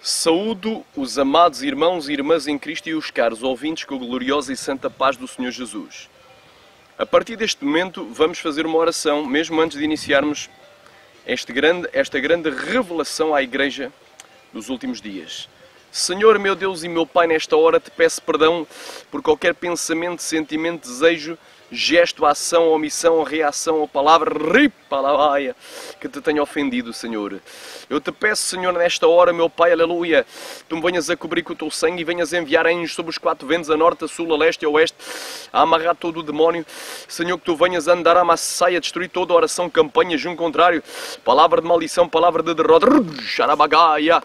Saúdo os amados irmãos e irmãs em Cristo e os caros ouvintes com a gloriosa e santa paz do Senhor Jesus. A partir deste momento vamos fazer uma oração, mesmo antes de iniciarmos esta grande revelação à Igreja dos últimos dias. Senhor, meu Deus e meu Pai, nesta hora te peço perdão por qualquer pensamento, sentimento, desejo, gesto, ação, omissão, reação ou palavra, ripalabaia, que te tenha ofendido, Senhor. Eu te peço, Senhor, nesta hora, meu Pai, aleluia, tu me venhas a cobrir com o teu sangue e venhas a enviar anjos sobre os quatro ventos, a norte, a sul, a leste e a oeste, a amarrar todo o demónio. Senhor, que tu venhas a andar a massai, a destruir toda a oração, campanha, junto contrário, palavra de maldição, palavra de derrota, xarabagaia,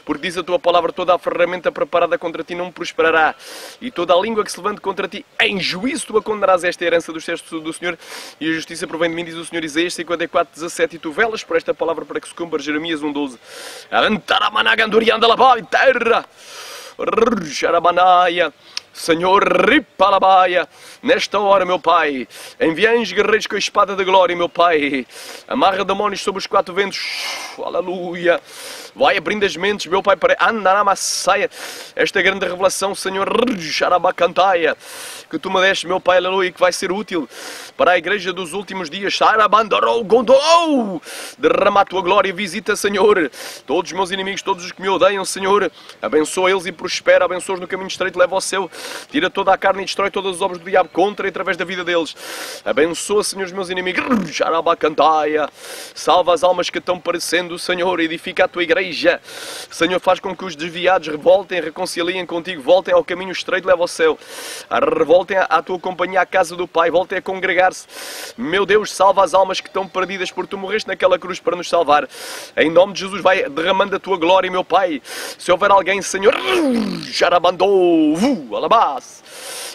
porque diz a tua palavra, toda a ferramenta preparada contra ti não prosperará, e toda a língua que se levante contra ti, em juízo tu a condenarás. Esta herança dos céus do Senhor, e a justiça provém de mim, diz o Senhor. Isaías 54:17, e tu velas por esta palavra para que se cumpra. Jeremias 1:12. Senhor, ripalabaia, nesta hora, meu Pai, envia anjos guerreiros com a espada da glória, meu Pai, amarra demónios sobre os quatro ventos, aleluia, vai abrindo as mentes, meu Pai, para andaramasaia, esta grande revelação, Senhor, xarabacantaia, que tu me deste, meu Pai, aleluia, que vai ser útil para a Igreja dos últimos dias, xarabandorou, gondou, derrama a tua glória, visita, Senhor, todos os meus inimigos, todos os que me odeiam, Senhor, abençoa eles e prospera, abençoa-os no caminho estreito, leva ao céu. Tira toda a carne e destrói todas as obras do diabo contra e através da vida deles. Abençoa, Senhor, os meus inimigos. Salva as almas que estão parecendo, Senhor. Edifica a tua igreja. Senhor, faz com que os desviados revoltem, reconciliem contigo, voltem ao caminho estreito, leva ao céu. Voltem à tua companhia, à casa do Pai. Voltem a congregar-se. Meu Deus, salva as almas que estão perdidas, porque tu morreste naquela cruz para nos salvar. Em nome de Jesus, vai derramando a tua glória, meu Pai. Se houver alguém, Senhor, jarabandou, alabás.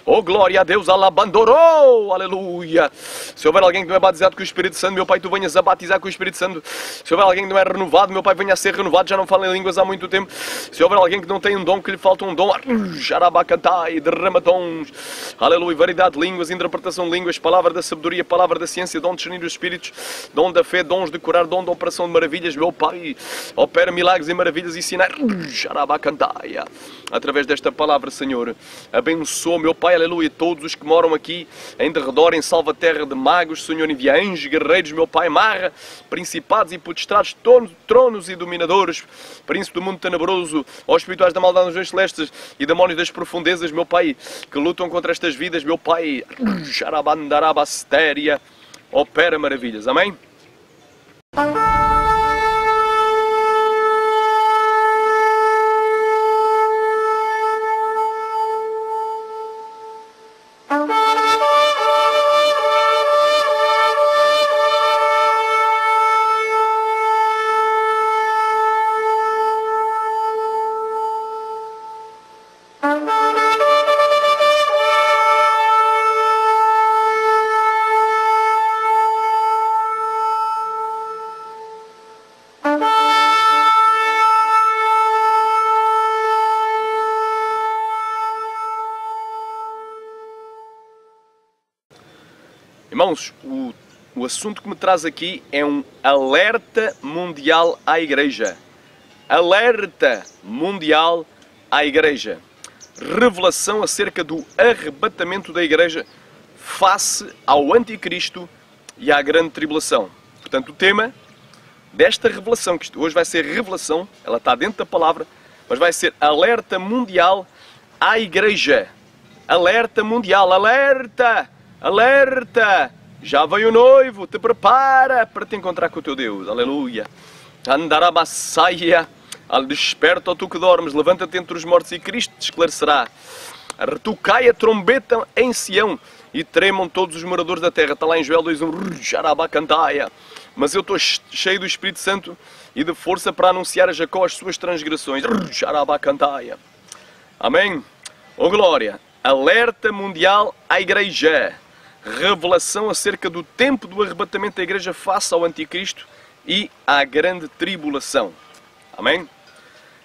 Oh, glória a Deus, alabandorou, aleluia. Se houver alguém que não é batizado com o Espírito Santo, meu Pai, tu venhas a batizar com o Espírito Santo. Se houver alguém que não é renovado, meu Pai, venha a ser renovado, já não fala em línguas há muito tempo. Se houver alguém que não tem um dom, que lhe falta um dom, xarabacantai, derrama dons, aleluia, variedade de línguas, interpretação de línguas, palavra da sabedoria, palavra da ciência, dom de discernir os espíritos, dom da fé, dons de curar, dom da operação de maravilhas, meu Pai, opera milagres e maravilhas e sinais, xarabacantai, através desta palavra, Senhor. Abençoa, meu Pai, aleluia, todos os que moram aqui em derredor, em salva terra de magos, Senhor, envia anjos, guerreiros, meu Pai, marra, principados e potestades, tronos e dominadores, príncipe do mundo tenebroso, ó espirituais da maldade nos reis celestes e demónios das profundezas, meu Pai, que lutam contra estas vidas, meu Pai, xarabandarabastéria, opera maravilhas, amém? Irmãos, o assunto que me traz aqui é um alerta mundial à Igreja. Alerta mundial à Igreja. Revelação acerca do arrebatamento da Igreja face ao Anticristo e à grande tribulação. Portanto, o tema desta revelação, que hoje vai ser revelação, ela está dentro da palavra, mas vai ser alerta mundial à Igreja. Alerta mundial, alerta! Alerta! Já veio o noivo, te prepara para te encontrar com o teu Deus, aleluia. Andarabassaia, desperta, ó tu que dormes, levanta-te entre os mortos e Cristo te esclarecerá. Retucai a trombeta em Sião e tremam todos os moradores da terra. Está lá em Joel 2:1, xarabacantaia. Mas eu estou cheio do Espírito Santo e de força para anunciar a Jacó as suas transgressões. Xarabacantaia. Amém? Oh glória! Alerta mundial à Igreja. Revelação acerca do tempo do arrebatamento da Igreja face ao Anticristo e à grande tribulação. Amém?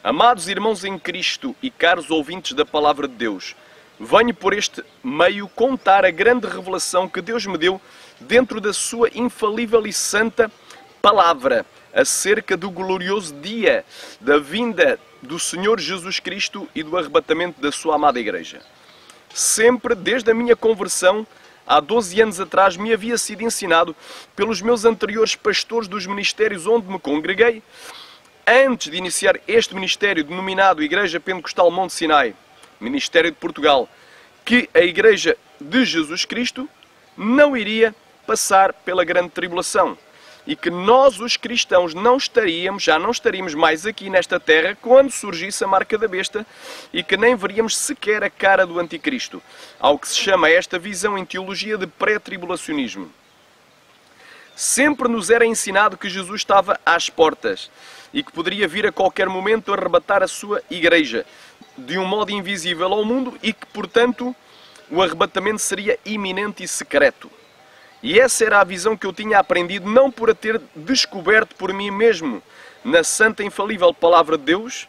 Amados irmãos em Cristo e caros ouvintes da Palavra de Deus, venho por este meio contar a grande revelação que Deus me deu dentro da sua infalível e santa Palavra, acerca do glorioso dia da vinda do Senhor Jesus Cristo e do arrebatamento da sua amada Igreja. Sempre, desde a minha conversão, há 12 anos atrás, me havia sido ensinado pelos meus anteriores pastores dos ministérios onde me congreguei, antes de iniciar este ministério denominado Igreja Pentecostal Monte Sinai, Ministério de Portugal, que a Igreja de Jesus Cristo não iria passar pela grande tribulação e que nós, os cristãos, já não estaríamos mais aqui nesta terra quando surgisse a marca da besta e que nem veríamos sequer a cara do anticristo, ao que se chama esta visão em teologia de pré-tribulacionismo. Sempre nos era ensinado que Jesus estava às portas e que poderia vir a qualquer momento arrebatar a sua Igreja de um modo invisível ao mundo e que, portanto, o arrebatamento seria iminente e secreto. E essa era a visão que eu tinha aprendido, não por a ter descoberto por mim mesmo na santa e infalível Palavra de Deus,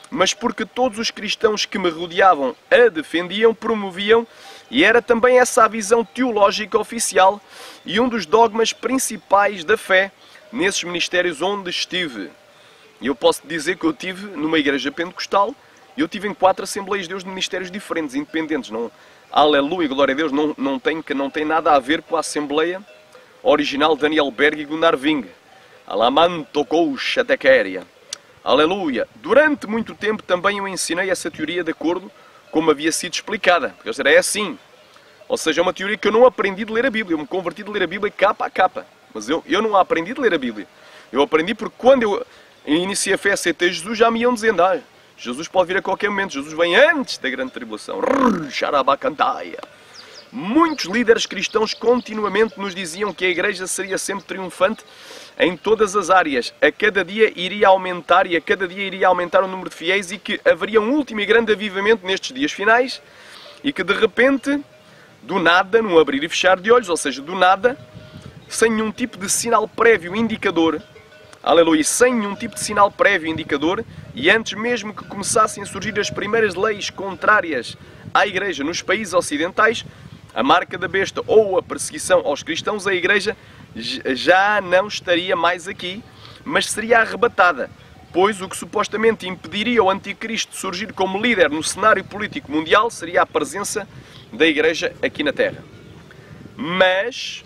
mas porque todos os cristãos que me rodeavam a defendiam, promoviam, e era também essa a visão teológica oficial e um dos dogmas principais da fé nesses ministérios onde estive. E eu posso dizer que eu tive numa igreja pentecostal, e eu tive em 4 Assembleias de Deus de ministérios diferentes, independentes. Não, aleluia, glória a Deus, não tem nada a ver com a Assembleia original de Daniel Berg e Gunnar Ving. Alamanto Koucha Tequeria. Aleluia. Durante muito tempo também eu ensinei essa teoria de acordo como havia sido explicada. Porque é assim. Ou seja, é uma teoria que eu não aprendi de ler a Bíblia. Eu me converti de ler a Bíblia capa a capa. Mas eu não aprendi de ler a Bíblia. Eu aprendi porque quando eu iniciei a fé, aceitei Jesus, já me iam dizendo, Jesus pode vir a qualquer momento. Jesus vem antes da grande tribulação. Xarabacantaia. Muitos líderes cristãos continuamente nos diziam que a Igreja seria sempre triunfante em todas as áreas. A cada dia iria aumentar e a cada dia iria aumentar o número de fiéis e que haveria um último e grande avivamento nestes dias finais e que de repente, do nada, num abrir e fechar de olhos, ou seja, do nada, sem nenhum tipo de sinal prévio indicador, aleluia, sem nenhum tipo de sinal prévio indicador, e antes mesmo que começassem a surgir as primeiras leis contrárias à Igreja nos países ocidentais, a marca da besta ou a perseguição aos cristãos, a Igreja já não estaria mais aqui, mas seria arrebatada, pois o que supostamente impediria o anticristo de surgir como líder no cenário político mundial seria a presença da Igreja aqui na Terra. Mas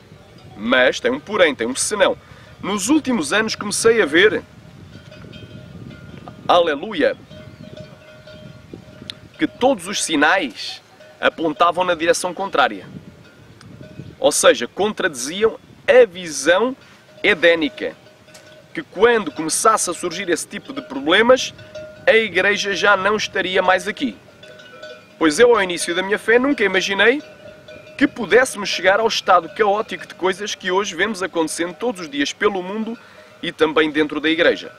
tem um porém, tem um senão. Nos últimos anos comecei a ver, aleluia, que todos os sinais apontavam na direção contrária. Ou seja, contradiziam a visão edénica. Que quando começasse a surgir esse tipo de problemas, a Igreja já não estaria mais aqui. Pois eu, ao início da minha fé, nunca imaginei que pudéssemos chegar ao estado caótico de coisas que hoje vemos acontecendo todos os dias pelo mundo e também dentro da Igreja.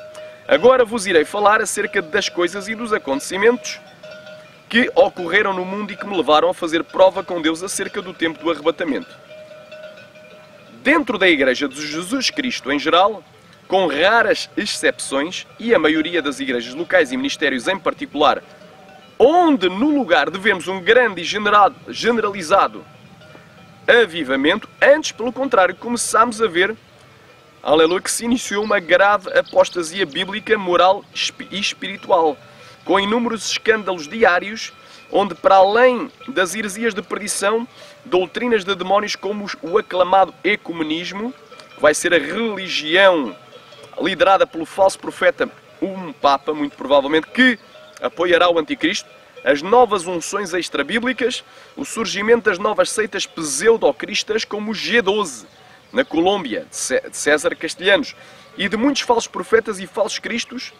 Agora vos irei falar acerca das coisas e dos acontecimentos que ocorreram no mundo e que me levaram a fazer prova com Deus acerca do tempo do arrebatamento. Dentro da Igreja de Jesus Cristo em geral, com raras exceções, e a maioria das igrejas locais e ministérios em particular, onde no lugar de vermos um grande e generalizado avivamento, antes, pelo contrário, começámos a ver, aleluia, que se iniciou uma grave apostasia bíblica, moral e espiritual, com inúmeros escândalos diários, onde, para além das heresias de perdição, doutrinas de demónios como o aclamado ecumenismo, que vai ser a religião liderada pelo falso profeta, um Papa, muito provavelmente, que apoiará o anticristo, as novas unções extrabíblicas, o surgimento das novas seitas pseudocristas como o G12, na Colômbia, de César Castelhanos, e de muitos falsos profetas e falsos cristos,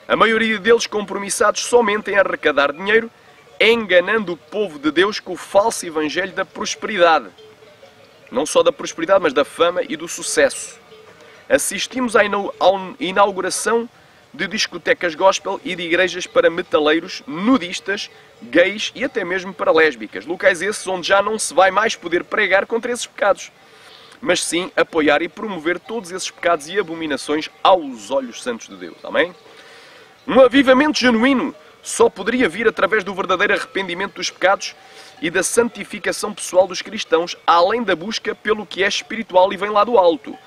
a maioria deles compromissados somente em arrecadar dinheiro, enganando o povo de Deus com o falso evangelho da prosperidade. Não só da prosperidade, mas da fama e do sucesso. Assistimos à inauguração de discotecas gospel e de igrejas para metaleiros, nudistas, gays e até mesmo para lésbicas. Locais esses onde já não se vai mais poder pregar contra esses pecados, mas sim apoiar e promover todos esses pecados e abominações aos olhos santos de Deus. Amém? Um avivamento genuíno só poderia vir através do verdadeiro arrependimento dos pecados e da santificação pessoal dos cristãos, além da busca pelo que é espiritual e vem lá do alto.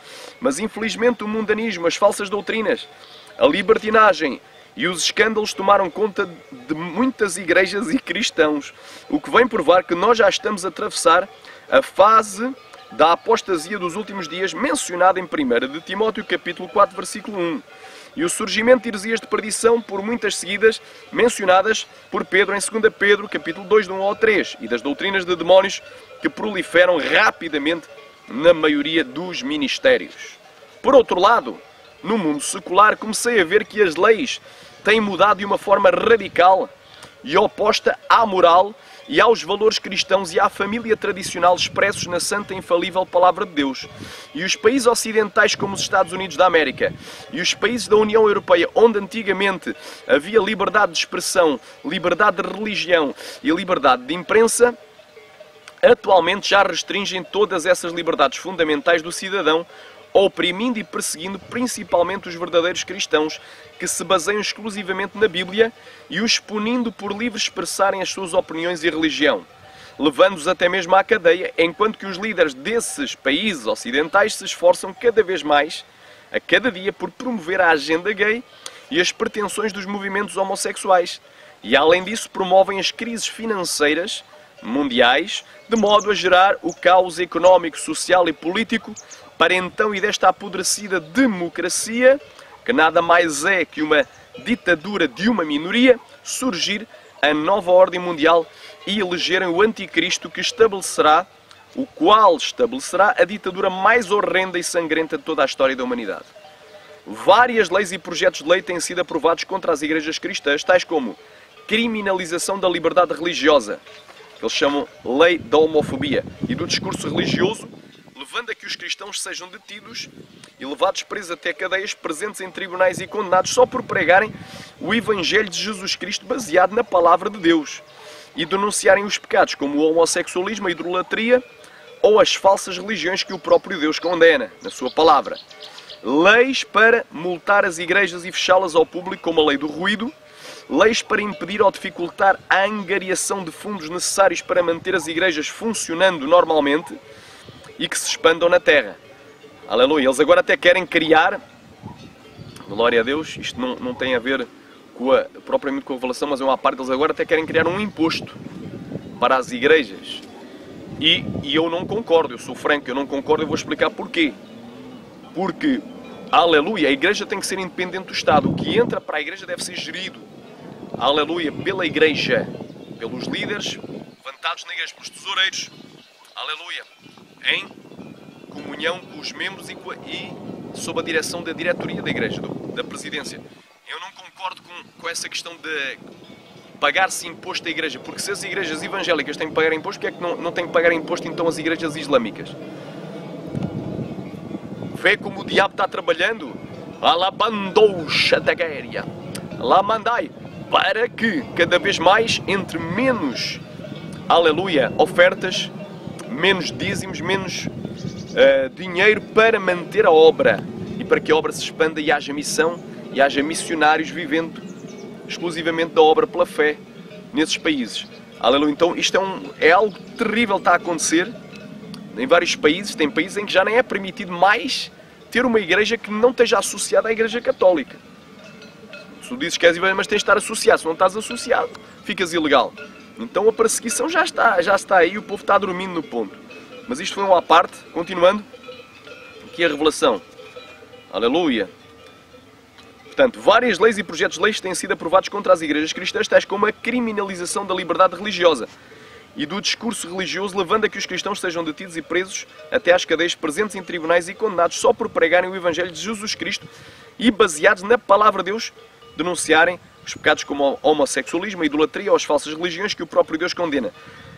Mas infelizmente o mundanismo, as falsas doutrinas, a libertinagem e os escândalos tomaram conta de muitas igrejas e cristãos, o que vem provar que nós já estamos a atravessar a fase da apostasia dos últimos dias, mencionada em 1 de Timóteo, capítulo 4, versículo 1. E o surgimento de heresias de perdição por muitas seguidas, mencionadas por Pedro em 2 Pedro, capítulo 2, de 1 ao 3, e das doutrinas de demónios que proliferam rapidamente na maioria dos ministérios. Por outro lado, no mundo secular, comecei a ver que as leis têm mudado de uma forma radical e oposta à moral e aos valores cristãos e à família tradicional expressos na santa e infalível Palavra de Deus. E os países ocidentais como os Estados Unidos da América e os países da União Europeia, onde antigamente havia liberdade de expressão, liberdade de religião e liberdade de imprensa, atualmente já restringem todas essas liberdades fundamentais do cidadão, oprimindo e perseguindo principalmente os verdadeiros cristãos que se baseiam exclusivamente na Bíblia e os punindo por livre expressarem as suas opiniões e religião, levando-os até mesmo à cadeia, enquanto que os líderes desses países ocidentais se esforçam cada vez mais, a cada dia, por promover a agenda gay e as pretensões dos movimentos homossexuais. E além disso promovem as crises financeiras mundiais, de modo a gerar o caos económico, social e político, para então e desta apodrecida democracia, que nada mais é que uma ditadura de uma minoria, surgir a nova ordem mundial e elegerem o anticristo o qual estabelecerá a ditadura mais horrenda e sangrenta de toda a história da humanidade. Várias leis e projetos de lei têm sido aprovados contra as igrejas cristãs, tais como criminalização da liberdade religiosa, que eles chamam lei da homofobia, e do discurso religioso, levando a que os cristãos sejam detidos e levados presos até cadeias, presentes em tribunais e condenados só por pregarem o Evangelho de Jesus Cristo baseado na Palavra de Deus e denunciarem os pecados como o homossexualismo, a idolatria ou as falsas religiões que o próprio Deus condena na sua Palavra. Leis para multar as igrejas e fechá-las ao público, como a lei do ruído, leis para impedir ou dificultar a angariação de fundos necessários para manter as igrejas funcionando normalmente e que se expandam na terra. Aleluia. Eles agora até querem criar, glória a Deus, isto não tem a ver propriamente com a revelação, mas é uma parte, eles agora até querem criar um imposto para as igrejas. E eu não concordo, eu sou franco, eu não concordo, eu vou explicar porquê. Porque, aleluia, a igreja tem que ser independente do Estado. O que entra para a igreja deve ser gerido, aleluia, pela igreja, pelos líderes levantados na igreja, pelos tesoureiros, aleluia, em comunhão com os membros e sob a direção da diretoria da igreja, da presidência. Eu não concordo com essa questão de pagar-se imposto à igreja, porque se as igrejas evangélicas têm que pagar imposto, porque é que não têm que pagar imposto então as igrejas islâmicas? Vê como o diabo está trabalhando? Alabandouxa da guerra, lá mandai, para que cada vez mais entre menos, aleluia, ofertas, menos dízimos, menos dinheiro para manter a obra e para que a obra se expanda e haja missão e haja missionários vivendo exclusivamente da obra pela fé nesses países. Aleluia. Então isto é algo terrível que está a acontecer em vários países. Tem países em que já nem é permitido mais ter uma igreja que não esteja associada à igreja católica. Se tu dizes que és evangélico, mas tens de estar associado. Se não estás associado, ficas ilegal. Então a perseguição já está aí, o povo está dormindo no ponto. Mas isto foi uma à parte, continuando, aqui a revelação. Aleluia. Portanto, várias leis e projetos de leis têm sido aprovados contra as igrejas cristãs, tais como a criminalização da liberdade religiosa e do discurso religioso, levando a que os cristãos sejam detidos e presos até às cadeias, presentes em tribunais e condenados só por pregarem o Evangelho de Jesus Cristo e, baseados na Palavra de Deus, denunciarem os pecados como o homossexualismo, a idolatria ou as falsas religiões que o próprio Deus condena.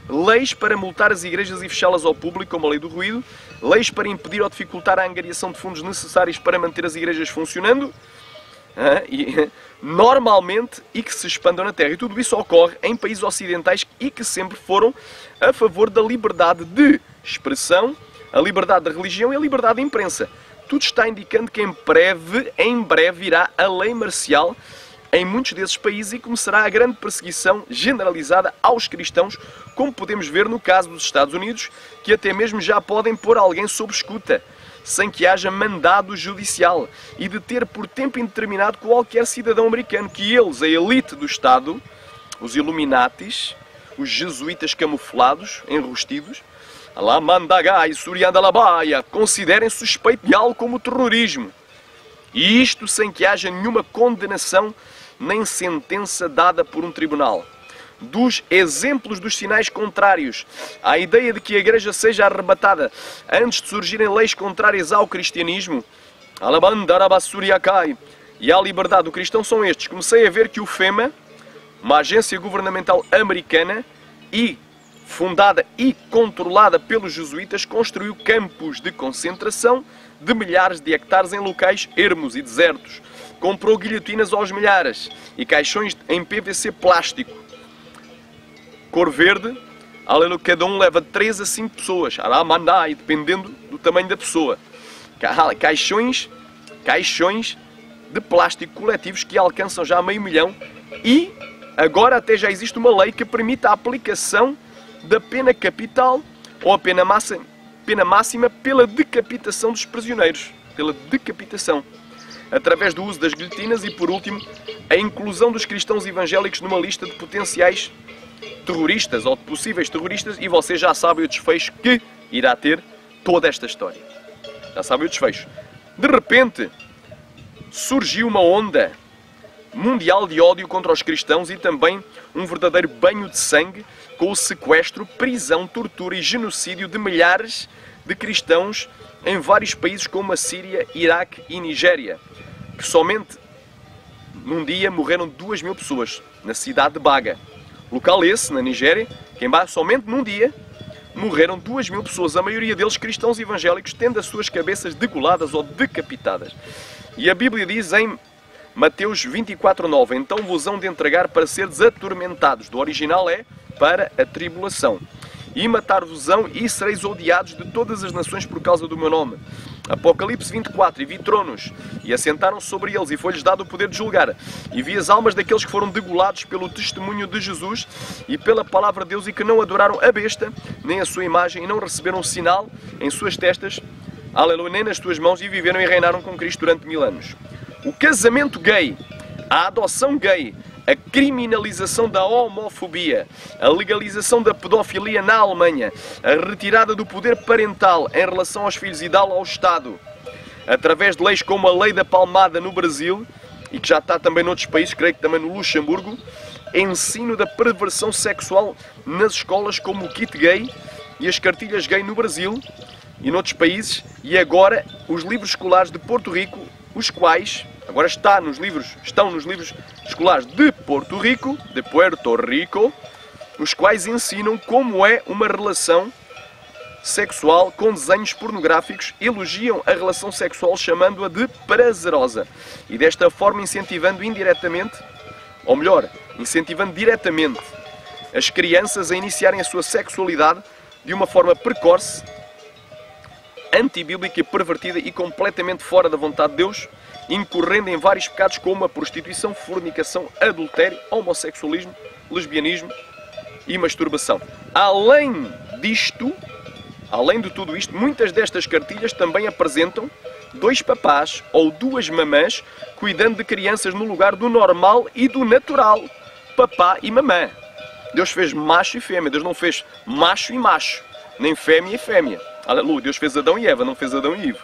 Leis para multar as igrejas e fechá-las ao público, como a lei do ruído. Leis para impedir ou dificultar a angariação de fundos necessários para manter as igrejas funcionando normalmente e que se expandam na terra. E tudo isso ocorre em países ocidentais e que sempre foram a favor da liberdade de expressão, a liberdade da religião e a liberdade de imprensa. Tudo está indicando que em breve irá a lei marcial em muitos desses países e começará a grande perseguição generalizada aos cristãos, como podemos ver no caso dos Estados Unidos, que até mesmo já podem pôr alguém sob escuta, sem que haja mandado judicial e deter por tempo indeterminado qualquer cidadão americano que eles, a elite do Estado, os Illuminatis, os jesuítas camuflados, enrustidos, lá Mandagai, Suriandalabaia, considerem suspeito de algo como terrorismo. E isto sem que haja nenhuma condenação nem sentença dada por um tribunal. Dos exemplos dos sinais contrários à ideia de que a Igreja seja arrebatada antes de surgirem leis contrárias ao cristianismo, e à liberdade do cristão são estes. Comecei a ver que o FEMA, uma agência governamental americana e fundada e controlada pelos jesuítas, construiu campos de concentração de milhares de hectares em locais ermos e desertos. Comprou guilhotinas aos milhares e caixões em PVC plástico. Cor verde, aleluia, cada um leva 3 a 5 pessoas, aramandai, dependendo do tamanho da pessoa. Caixões de plástico coletivos que alcançam já 500 mil e agora até já existe uma lei que permite a aplicação da pena capital ou a pena máxima pela decapitação dos prisioneiros. Pela decapitação. Através do uso das guilhotinas e, por último, a inclusão dos cristãos evangélicos numa lista de potenciais terroristas ou de possíveis terroristas, e você já sabe o desfecho que irá ter toda esta história. Já sabe o desfecho. De repente, surgiu uma onda mundial de ódio contra os cristãos e também um verdadeiro banho de sangue com o sequestro, prisão, tortura e genocídio de milhares de cristãos em vários países como a Síria, Iraque e Nigéria, que somente num dia morreram 2.000 pessoas na cidade de Baga. Local esse, na Nigéria, que em Baga somente num dia morreram 2.000 pessoas, a maioria deles cristãos evangélicos, tendo as suas cabeças degoladas ou decapitadas. E a Bíblia diz em Mateus 24:9, então vos hão de entregar para seres atormentados. Do original é para a tribulação. E matar-vos-ão e sereis odiados de todas as nações por causa do meu nome. Apocalipse 24, e vi tronos, e assentaram sobre eles, e foi-lhes dado o poder de julgar. E vi as almas daqueles que foram degolados pelo testemunho de Jesus e pela palavra de Deus, e que não adoraram a besta, nem a sua imagem, e não receberam sinal em suas testas, aleluia, nem nas suas mãos, e viveram e reinaram com Cristo durante 1000 anos. O casamento gay, a adoção gay, a criminalização da homofobia, a legalização da pedofilia na Alemanha, a retirada do poder parental em relação aos filhos e dá-lo ao Estado, através de leis como a Lei da Palmada no Brasil, e que já está também noutros países, creio que também no Luxemburgo, ensino da perversão sexual nas escolas como o kit gay e as cartilhas gay no Brasil e noutros países, e agora os livros escolares de Porto Rico, os quais agora estão nos livros escolares de Porto Rico, de Puerto Rico, os quais ensinam como é uma relação sexual com desenhos pornográficos, elogiam a relação sexual chamando-a de prazerosa e desta forma incentivando indiretamente, ou melhor, incentivando diretamente as crianças a iniciarem a sua sexualidade de uma forma precoce, antibíblica, pervertida e completamente fora da vontade de Deus, incorrendo em vários pecados como a prostituição, fornicação, adultério, homossexualismo, lesbianismo e masturbação. Além de tudo isto, muitas destas cartilhas também apresentam 2 papás ou 2 mamãs cuidando de crianças no lugar do normal e do natural. Papá e mamã. Deus fez macho e fêmea, Deus não fez macho e macho, nem fêmea e fêmea. Aleluia, Deus fez Adão e Eva, não fez Adão e Ivo.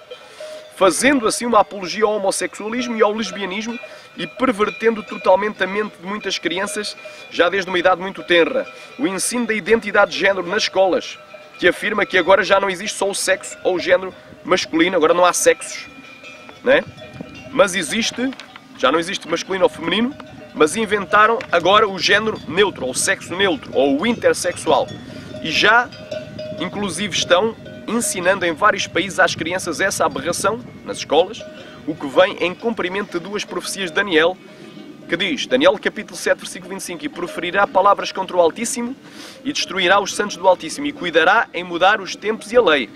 Fazendo assim uma apologia ao homossexualismo e ao lesbianismo e pervertendo totalmente a mente de muitas crianças já desde uma idade muito tenra. O ensino da identidade de género nas escolas, que afirma que agora já não existe só o sexo ou o género masculino, agora não há sexos, né? Mas já não existe masculino ou feminino, mas inventaram agora o género neutro, ou o sexo neutro, ou o intersexual. E já, inclusive, estão ensinando em vários países às crianças essa aberração nas escolas, o que vem em cumprimento de 2 profecias de Daniel, que diz, Daniel capítulo 7, versículo 25, e proferirá palavras contra o Altíssimo e destruirá os santos do Altíssimo e cuidará em mudar os tempos e a lei,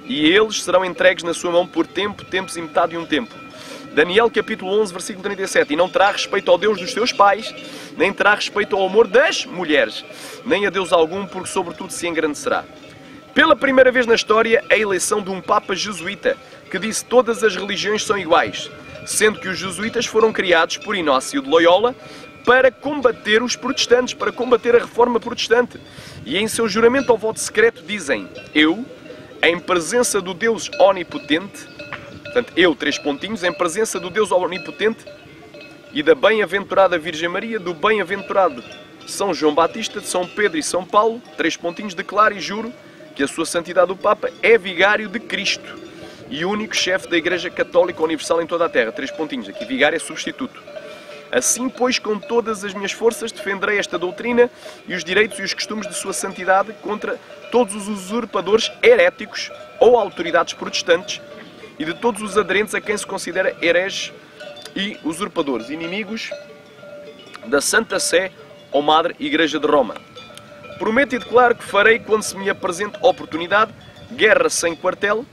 e eles serão entregues na sua mão por tempos e metade de um tempo. Daniel capítulo 11, versículo 37, e não terá respeito ao Deus dos seus pais, nem terá respeito ao amor das mulheres, nem a Deus algum, porque sobretudo se engrandecerá. Pela primeira vez na história, a eleição de um Papa jesuíta, que disse que todas as religiões são iguais, sendo que os jesuítas foram criados por Inácio de Loyola para combater os protestantes, para combater a reforma protestante. E em seu juramento ao voto secreto dizem: eu, em presença do Deus onipotente, portanto, eu, 3 pontinhos, em presença do Deus onipotente e da bem-aventurada Virgem Maria, do bem-aventurado São João Batista, de São Pedro e São Paulo, 3 pontinhos, declaro e juro que a sua santidade o Papa é vigário de Cristo e único chefe da Igreja Católica Universal em toda a Terra. 3 pontinhos, aqui vigário é substituto. Assim, pois, com todas as minhas forças defenderei esta doutrina e os direitos e os costumes de sua santidade contra todos os usurpadores heréticos ou autoridades protestantes e de todos os aderentes a quem se considera hereges e usurpadores, inimigos da Santa Sé ou Madre Igreja de Roma. Prometo e declaro que farei, quando se me apresente oportunidade, guerra sem quartel,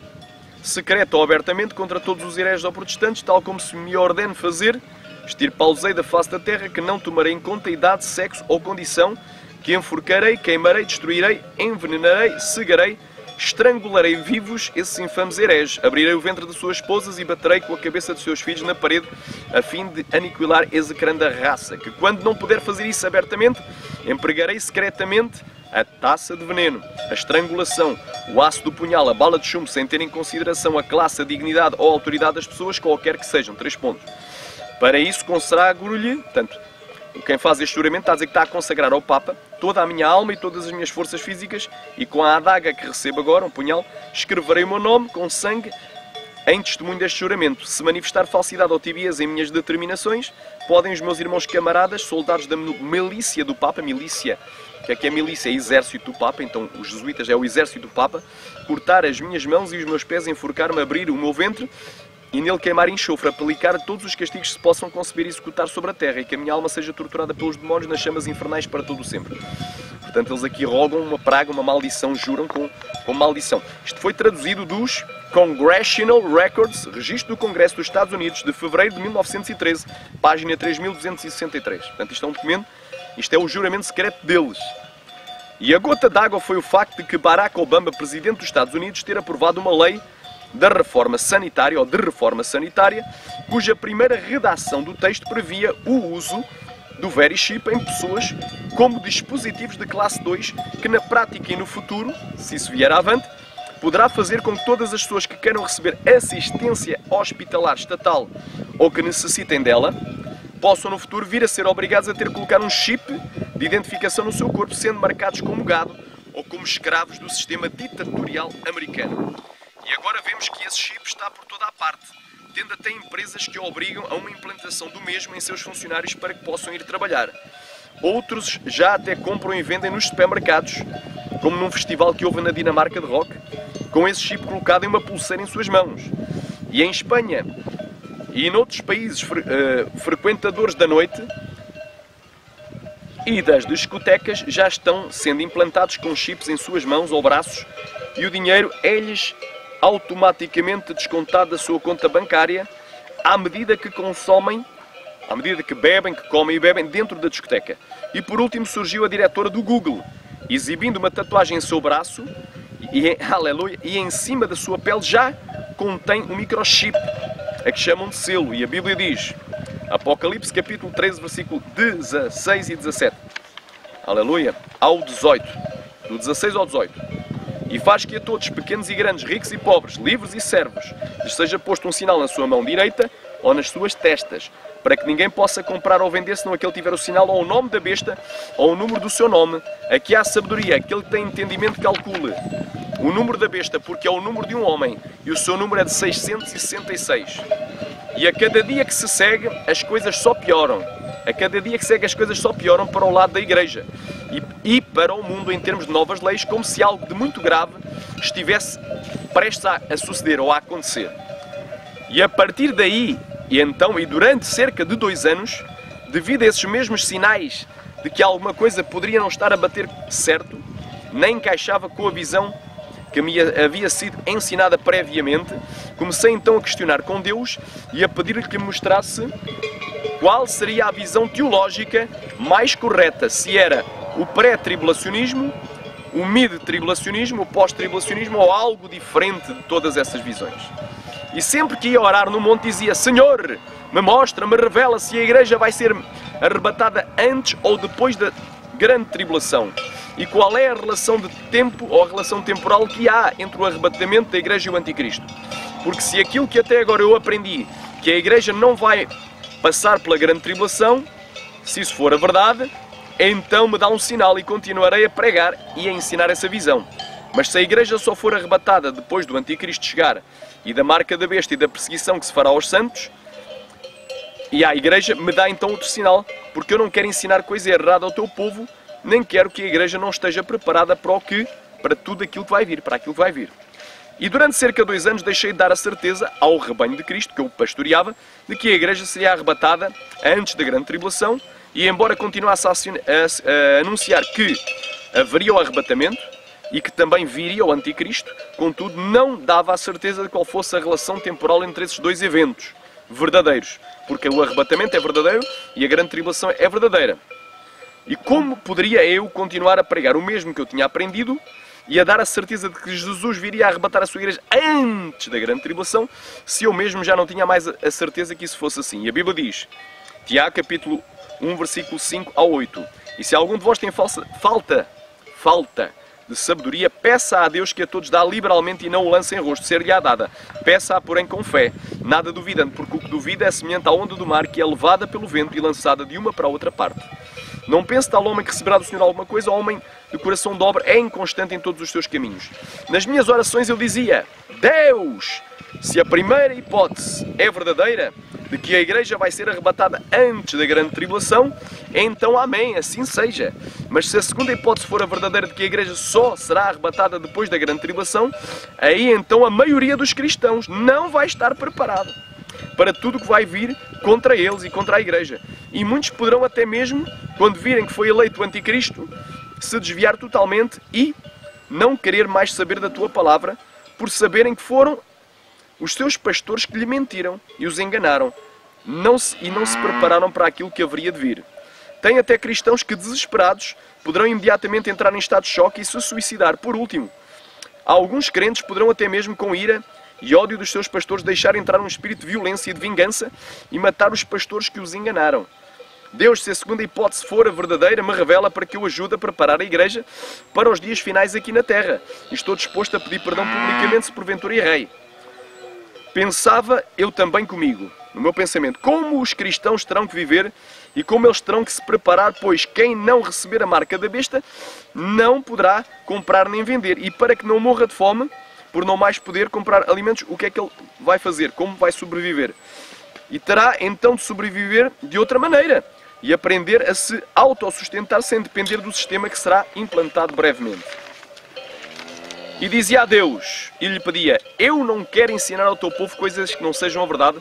secreta ou abertamente, contra todos os hereges ou protestantes, tal como se me ordene fazer, extirpá-los-ei da face da terra, que não tomarei em conta idade, sexo ou condição, que enforcarei, queimarei, destruirei, envenenarei, cegarei, estrangularei vivos esses infames hereges, abrirei o ventre de suas esposas e baterei com a cabeça de seus filhos na parede, a fim de aniquilar execranda raça, que quando não puder fazer isso abertamente, empregarei secretamente a taça de veneno, a estrangulação, o aço do punhal, a bala de chumbo, sem ter em consideração a classe, a dignidade ou a autoridade das pessoas, qualquer que sejam. 3 pontos. Para isso consagro-lhe, portanto, quem faz este juramento está a dizer que está a consagrar ao Papa toda a minha alma e todas as minhas forças físicas, e com a adaga que recebo agora, um punhal, escreverei o meu nome com sangue em testemunho deste juramento. Se manifestar falsidade ou tibieza em minhas determinações, podem os meus irmãos camaradas, soldados da milícia do Papa, milícia, que é milícia? É exército do Papa, então os jesuítas é o exército do Papa, cortar as minhas mãos e os meus pés, enforcar-me, abrir o meu ventre, e nele queimar enxofre, aplicar todos os castigos que se possam conceber e executar sobre a terra, e que a minha alma seja torturada pelos demónios nas chamas infernais para todo o sempre. Portanto, eles aqui rogam uma praga, uma maldição, juram com maldição. Isto foi traduzido dos Congressional Records, registro do Congresso dos Estados Unidos, de fevereiro de 1913, página 3263. Portanto, isto é um documento, isto é o juramento secreto deles. E a gota d'água foi o facto de que Barack Obama, presidente dos Estados Unidos, ter aprovado uma lei da reforma sanitária, ou de reforma sanitária, cuja primeira redação do texto previa o uso do VeriChip em pessoas como dispositivos de classe 2, que na prática e no futuro, se isso vier avante, poderá fazer com que todas as pessoas que queiram receber assistência hospitalar estatal ou que necessitem dela, possam no futuro vir a ser obrigados a ter que colocar um chip de identificação no seu corpo, sendo marcados como gado ou como escravos do sistema ditatorial americano. E agora vemos que esse chip está por toda a parte, tendo até empresas que obrigam a uma implantação do mesmo em seus funcionários para que possam ir trabalhar. Outros já até compram e vendem nos supermercados, como num festival que houve na Dinamarca de rock, com esse chip colocado em uma pulseira em suas mãos. E em Espanha e em outros países frequentadores da noite e das discotecas já estão sendo implantados com chips em suas mãos ou braços, e o dinheiro é-lhes automaticamente descontado da sua conta bancária à medida que consomem, à medida que bebem, que comem e bebem dentro da discoteca. E por último surgiu a diretora do Google, exibindo uma tatuagem em seu braço aleluia, e em cima da sua pele já contém um microchip, a que chamam de selo. E a Bíblia diz, Apocalipse capítulo 13, versículo 16 e 17, aleluia, ao 18, do 16 ao 18. E faz que a todos, pequenos e grandes, ricos e pobres, livres e servos, lhes seja posto um sinal na sua mão direita ou nas suas testas, para que ninguém possa comprar ou vender senão aquele que tiver o sinal ou o nome da besta ou o número do seu nome. Aqui há sabedoria, aquele que tem entendimento calcule o número da besta, porque é o número de um homem, e o seu número é de 666. E a cada dia que se segue, as coisas só pioram. A cada dia que segue, as coisas só pioram para o lado da Igreja e para o mundo em termos de novas leis, como se algo de muito grave estivesse prestes a suceder ou a acontecer. E a partir daí, e durante cerca de 2 anos, devido a esses mesmos sinais de que alguma coisa poderia não estar a bater certo, nem encaixava com a visão que me havia sido ensinada previamente, comecei então a questionar com Deus e a pedir-lhe que me mostrasse qual seria a visão teológica mais correta, se era o pré-tribulacionismo, o mid-tribulacionismo, o pós-tribulacionismo ou algo diferente de todas essas visões. E sempre que ia orar no monte dizia: Senhor, me mostra, me revela se a igreja vai ser arrebatada antes ou depois da grande tribulação. E qual é a relação de tempo ou a relação temporal que há entre o arrebatamento da igreja e o anticristo. Porque se aquilo que até agora eu aprendi, que a igreja não vai passar pela grande tribulação, se isso for a verdade, então me dá um sinal e continuarei a pregar e a ensinar essa visão. Mas se a igreja só for arrebatada depois do anticristo chegar e da marca da besta e da perseguição que se fará aos santos, e à igreja me dá então outro sinal, porque eu não quero ensinar coisa errada ao teu povo, nem quero que a igreja não esteja preparada para tudo aquilo que vai vir, para aquilo que vai vir. E durante cerca de 2 anos deixei de dar a certeza ao rebanho de Cristo, que eu pastoreava, de que a igreja seria arrebatada antes da grande tribulação, e embora continuasse a anunciar que haveria o arrebatamento e que também viria o anticristo, contudo não dava a certeza de qual fosse a relação temporal entre esses dois eventos verdadeiros, porque o arrebatamento é verdadeiro e a grande tribulação é verdadeira. E como poderia eu continuar a pregar o mesmo que eu tinha aprendido e a dar a certeza de que Jesus viria a arrebatar a sua igreja antes da grande tribulação, se eu mesmo já não tinha mais a certeza que isso fosse assim? E a Bíblia diz, Tiago capítulo 1, versículo 5 ao 8, e se algum de vós tem falta de sabedoria, peça a Deus que a todos dá liberalmente e não o lance em rosto, ser-lhe-á dada. Peça-a, porém, com fé, nada duvidando, porque o que duvida é semelhante à onda do mar que é levada pelo vento e lançada de uma para a outra parte. Não pense tal homem que receberá do Senhor alguma coisa, o homem de coração dobre é inconstante em todos os seus caminhos. Nas minhas orações eu dizia, Deus, se a primeira hipótese é verdadeira, de que a igreja vai ser arrebatada antes da grande tribulação, então amém, assim seja. Mas se a segunda hipótese for a verdadeira, de que a igreja só será arrebatada depois da grande tribulação, aí então a maioria dos cristãos não vai estar preparada para tudo o que vai vir contra eles e contra a igreja. E muitos poderão até mesmo, quando virem que foi eleito o anticristo, se desviar totalmente e não querer mais saber da tua palavra, por saberem que foram os seus pastores que lhe mentiram e os enganaram, e não se prepararam para aquilo que haveria de vir. Tem até cristãos que, desesperados, poderão imediatamente entrar em estado de choque e se suicidar. Por último, alguns crentes poderão até mesmo com ira e ódio dos seus pastores deixar entrar um espírito de violência e de vingança e matar os pastores que os enganaram. Deus, se a segunda hipótese for a verdadeira, me revela para que eu ajude a preparar a igreja para os dias finais aqui na terra. E estou disposto a pedir perdão publicamente se porventura errei. Pensava eu também comigo, no meu pensamento, como os cristãos terão que viver e como eles terão que se preparar, pois quem não receber a marca da besta não poderá comprar nem vender. E para que não morra de fome, por não mais poder comprar alimentos, o que é que ele vai fazer? Como vai sobreviver? E terá então de sobreviver de outra maneira e aprender a se autossustentar sem depender do sistema que será implantado brevemente. E dizia a Deus, e lhe pedia, eu não quero ensinar ao teu povo coisas que não sejam a verdade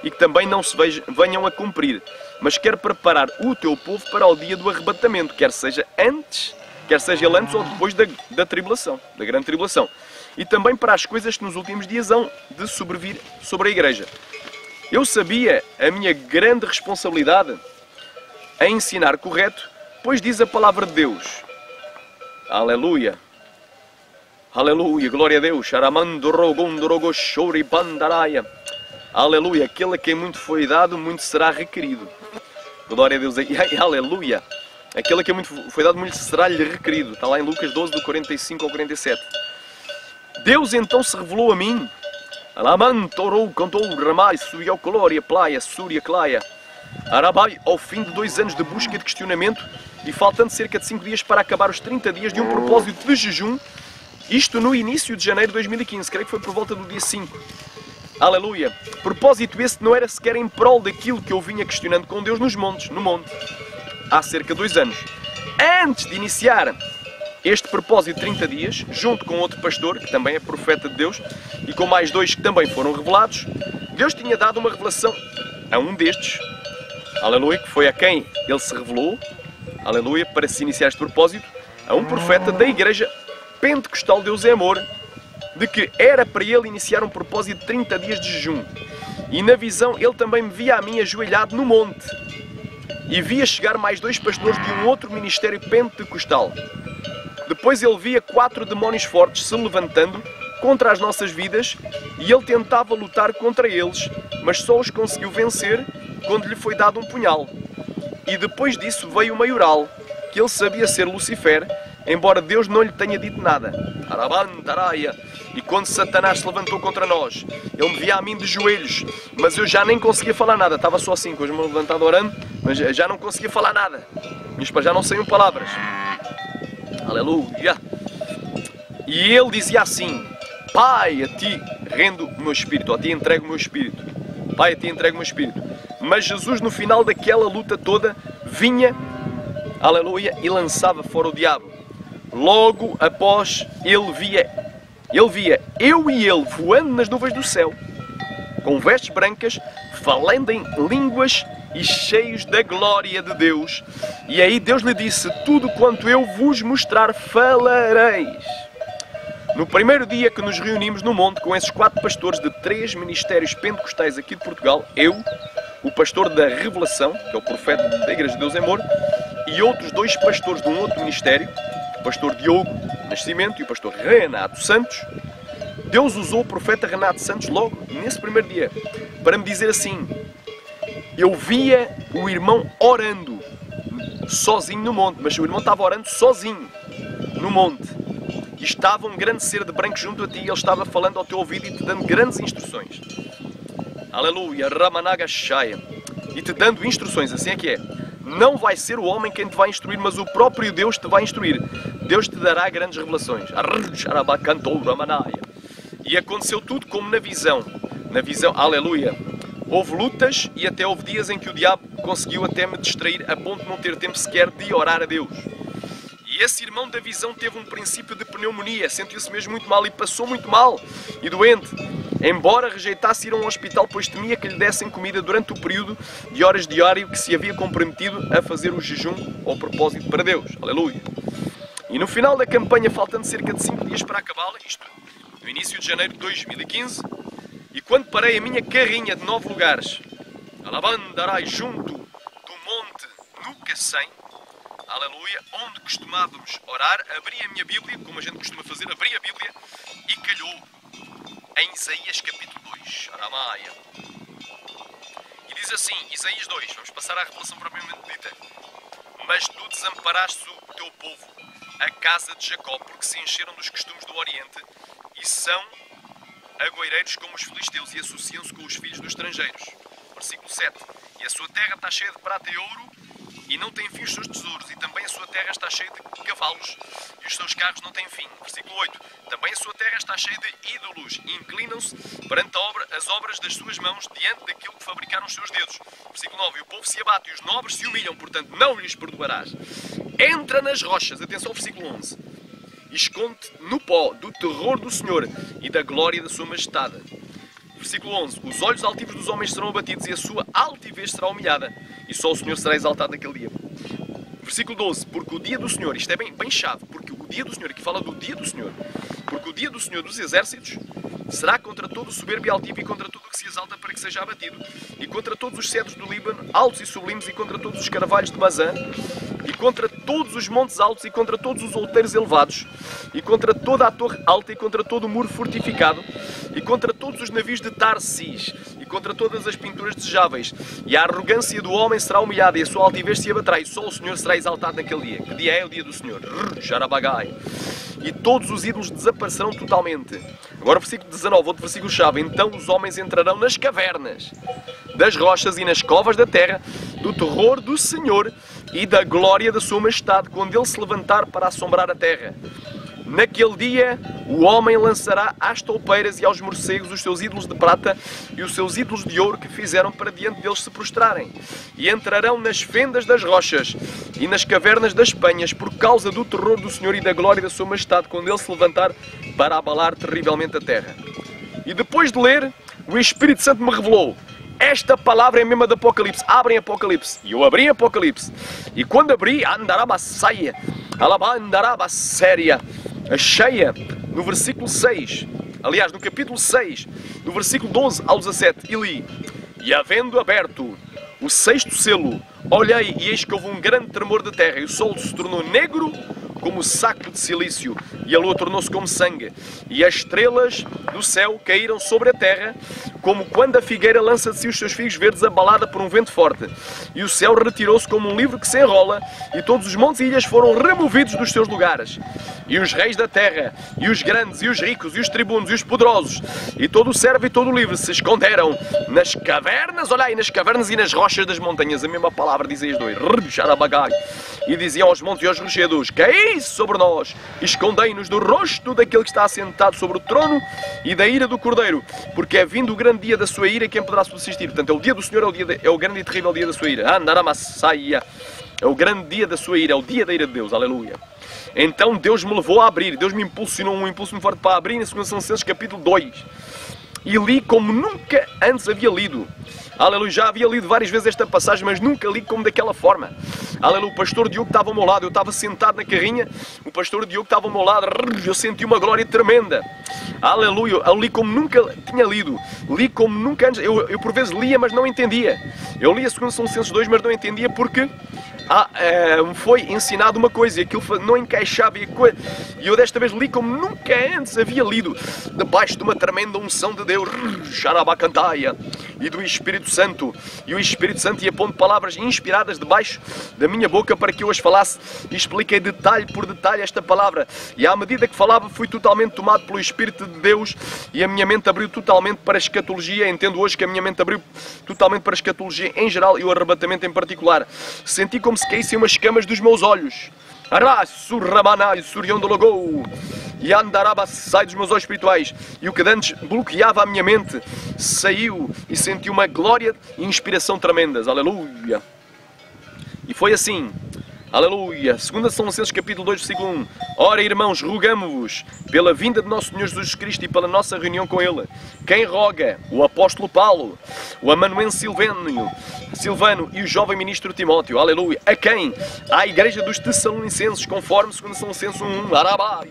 e que também não se venham a cumprir, mas quero preparar o teu povo para o dia do arrebatamento, quer seja ele antes ou depois da tribulação, da grande tribulação. E também para as coisas que nos últimos dias hão de sobrevir sobre a igreja. Eu sabia a minha grande responsabilidade a ensinar correto, pois diz a palavra de Deus. Aleluia! Aleluia, glória a Deus. Aleluia, aquele a quem muito foi dado, muito será requerido. Glória a Deus. Aleluia. Aquele a quem muito foi dado, muito será-lhe requerido. Está lá em Lucas 12, do 45 ao 47. Deus então se revelou a mim. Arabai, ao fim de 2 anos de busca e de questionamento, e faltando cerca de 5 dias para acabar os 30 dias de um propósito de jejum, isto no início de janeiro de 2015, creio que foi por volta do dia 5. Aleluia! Propósito esse não era sequer em prol daquilo que eu vinha questionando com Deus no monte, há cerca de 2 anos. Antes de iniciar este propósito de 30 dias, junto com outro pastor, que também é profeta de Deus, e com mais 2 que também foram revelados, Deus tinha dado uma revelação a um destes, aleluia, que foi a quem ele se revelou, aleluia, para se iniciar este propósito, a um profeta da igreja pentecostal Deus é Amor, de que era para ele iniciar um propósito de 30 dias de jejum. E na visão ele também me via a mim ajoelhado no monte. E via chegar mais 2 pastores de um outro ministério pentecostal. Depois ele via 4 demónios fortes se levantando contra as nossas vidas e ele tentava lutar contra eles, mas só os conseguiu vencer quando lhe foi dado um punhal. E depois disso veio o maioral, que ele sabia ser Lucifer, embora Deus não lhe tenha dito nada. Arabantaraia. E quando Satanás se levantou contra nós, ele me via a mim de joelhos, mas eu já nem conseguia falar nada. Estava só assim, com as mãos levantadas orando, mas já não conseguia falar nada. Já não saíam palavras. Aleluia. E ele dizia assim: Pai, a ti rendo o meu espírito, a ti entrego o meu espírito. Pai, a ti entrego o meu espírito. Mas Jesus, no final daquela luta toda, vinha, aleluia, e lançava fora o diabo. Logo após ele via eu e ele voando nas nuvens do céu, com vestes brancas, falando em línguas e cheios da glória de Deus. E aí Deus lhe disse: tudo quanto eu vos mostrar falareis. No primeiro dia que nos reunimos no monte com esses 4 pastores de 3 ministérios pentecostais aqui de Portugal, eu, o pastor da Revelação, que é o profeta da Igreja de Deus em Moro, e outros 2 pastores de um outro ministério, o pastor Diogo Nascimento e o pastor Renato Santos, Deus usou o profeta Renato Santos logo nesse primeiro dia para me dizer assim: eu via o irmão orando sozinho no monte, mas o irmão estava orando sozinho no monte. E estava um grande ser de branco junto a ti, e ele estava falando ao teu ouvido e te dando grandes instruções. Aleluia, Ramanaga Shaya. E te dando instruções, assim é que é. Não vai ser o homem quem te vai instruir, mas o próprio Deus te vai instruir. Deus te dará grandes revelações. E aconteceu tudo como na visão. Na visão, aleluia. Houve lutas e até houve dias em que o diabo conseguiu até me distrair a ponto de não ter tempo sequer de orar a Deus. E esse irmão da visão teve um princípio de pneumonia, sentiu-se mesmo muito mal e passou muito mal e doente. Embora rejeitasse ir a um hospital, pois temia que lhe dessem comida durante o período de horas diário que se havia comprometido a fazer o jejum ao propósito para Deus. Aleluia. E no final da campanha, faltando cerca de 5 dias para acabá-la, isto no início de janeiro de 2015, e quando parei a minha carrinha de 9 lugares, Alabandarai, junto do monte no Cacém, aleluia, onde costumávamos orar, abri a minha Bíblia, como a gente costuma fazer, abri a Bíblia e calhou em Isaías capítulo 2, Aramaia. E diz assim, Isaías 2, vamos passar à revelação propriamente dita: mas tu desamparaste o teu povo, a casa de Jacó, porque se encheram dos costumes do Oriente e são agoireiros como os filisteus e associam-se com os filhos dos estrangeiros. Versículo 7. E a sua terra está cheia de prata e ouro e não tem fim os seus tesouros, e também a sua terra está cheia de cavalos e os seus carros não têm fim. Versículo 8. Também a sua terra está cheia de ídolos e inclinam-se perante as obras das suas mãos diante daquilo que fabricaram os seus dedos. Versículo 9. E o povo se abate e os nobres se humilham, portanto não lhes perdoarás. Entra nas rochas, atenção ao versículo 11, e esconde-te no pó do terror do Senhor e da glória da sua majestade. Versículo 11. Os olhos altivos dos homens serão abatidos e a sua altivez será humilhada, e só o Senhor será exaltado naquele dia. Versículo 12. Porque o dia do Senhor, isto é bem chave, porque o dia do Senhor, aqui fala do dia do Senhor, porque o dia do Senhor dos exércitos será contra todo o soberbo e altivo e contra tudo o que se exalta para que seja abatido, e contra todos os cedros do Líbano, altos e sublimes, e contra todos os carvalhos de Bazã, e contra todos os montes altos, e contra todos os outeiros elevados, e contra toda a torre alta, e contra todo o muro fortificado, e contra todos os navios de Tarsis, e contra todas as pinturas desejáveis. E a arrogância do homem será humilhada, e a sua altivez se abaterá, e só o Senhor será exaltado naquele dia. Que dia é o dia do Senhor? Jarabagai. E todos os ídolos desaparecerão totalmente. Agora o versículo 19, outro versículo chave. Então os homens entrarão nas cavernas das rochas e nas covas da terra, do terror do Senhor e da glória da sua majestade, quando ele se levantar para assombrar a terra. Naquele dia o homem lançará às toupeiras e aos morcegos os seus ídolos de prata e os seus ídolos de ouro que fizeram para diante deles se prostrarem. E entrarão nas fendas das rochas e nas cavernas das penhas por causa do terror do Senhor e da glória da sua majestade, quando ele se levantar para abalar terrivelmente a terra. E depois de ler, o Espírito Santo me revelou: esta palavra é a mesma de Apocalipse. Abrem Apocalipse. E eu abri Apocalipse. E quando abri, andaraba saia, alabandaraba séria, a cheia, no versículo 6, aliás, no capítulo 6, no versículo 12 ao 17, e li: e havendo aberto o 6º selo, olhei e eis que houve um grande tremor da terra, e o sol se tornou negro como saco de silício, e a lua tornou-se como sangue, e as estrelas do céu caíram sobre a terra, como quando a figueira lança de si os seus figos verdes abalada por um vento forte. E o céu retirou-se como um livro que se enrola, e todos os montes e ilhas foram removidos dos seus lugares. E os reis da terra, e os grandes, e os ricos, e os tribunos, e os poderosos, e todo o servo e todo o livre se esconderam nas cavernas, olha aí, nas cavernas e nas rochas das montanhas. A mesma palavra dizem os dois. E diziam aos montes e aos rochedos: caí sobre nós, escondei-nos do rosto daquele que está assentado sobre o trono e da ira do Cordeiro, porque é vindo o grande dia da sua ira, e quem poderá subsistir? Portanto, é o dia do Senhor, é o grande e terrível dia da sua ira. Andaramasaia. É o grande dia da sua ira, é o dia da ira de Deus. Aleluia. Então Deus me levou a abrir, Deus me impulsionou, um impulso muito forte para abrir, em 2 Tessalonicenses capítulo 2. E li como nunca antes havia lido. Aleluia, já havia lido várias vezes esta passagem, mas nunca li como daquela forma. Aleluia, o pastor Diogo estava ao meu lado, eu estava sentado na carrinha, o pastor Diogo estava ao meu lado, eu senti uma glória tremenda. Aleluia, eu li como nunca tinha lido, li como nunca antes, eu por vezes lia, mas não entendia. Eu li a 2 Tessalonicenses 2, mas não entendia porque me foi ensinado uma coisa e aquilo não encaixava, e eu desta vez li como nunca antes havia lido, debaixo de uma tremenda unção de Deus, Xarabacantaia, e do Espírito Santo. E o Espírito Santo ia pondo palavras inspiradas debaixo da minha boca para que eu as falasse, e expliquei detalhe por detalhe esta palavra. E à medida que falava, fui totalmente tomado pelo Espírito de Deus, e a minha mente abriu totalmente para a escatologia. Entendo hoje que a minha mente abriu totalmente para a escatologia em geral e o arrebatamento em particular. Senti como se caíssem umas escamas dos meus olhos. E andaraba sai dos meus olhos espirituais, e o que antes bloqueava a minha mente saiu, e senti uma glória e inspiração tremendas. Aleluia. E foi assim. Aleluia. 2 Tessalonicenses capítulo 2, versículo 1. Ora, irmãos, rogamo-vos pela vinda de nosso Senhor Jesus Cristo e pela nossa reunião com Ele. Quem roga? O apóstolo Paulo, o amanuense Silvano e o jovem ministro Timóteo. Aleluia. A quem? À igreja dos Tessalonicenses, conforme 2 Tessalonicenses 1. Arabai.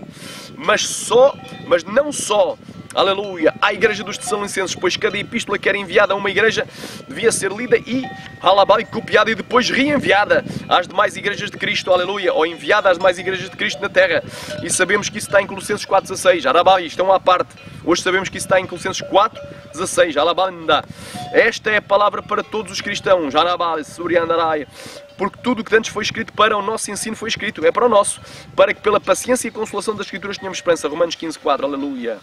Mas não só. Aleluia, à igreja dos Tessalonicenses, pois cada epístola que era enviada a uma igreja devia ser lida e copiada e depois reenviada às demais igrejas de Cristo, aleluia, ou enviada às demais igrejas de Cristo na terra. E sabemos que isso está em Colossenses 4,16, arabai, isto é uma parte. Hoje sabemos que isso está em Colossenses 4,16, alabanda. Esta é a palavra para todos os cristãos, arabai, suriandarai. Porque tudo o que antes foi escrito para o nosso ensino foi escrito, é para o nosso, para que pela paciência e consolação das Escrituras tenhamos esperança. Romanos 15,4, aleluia.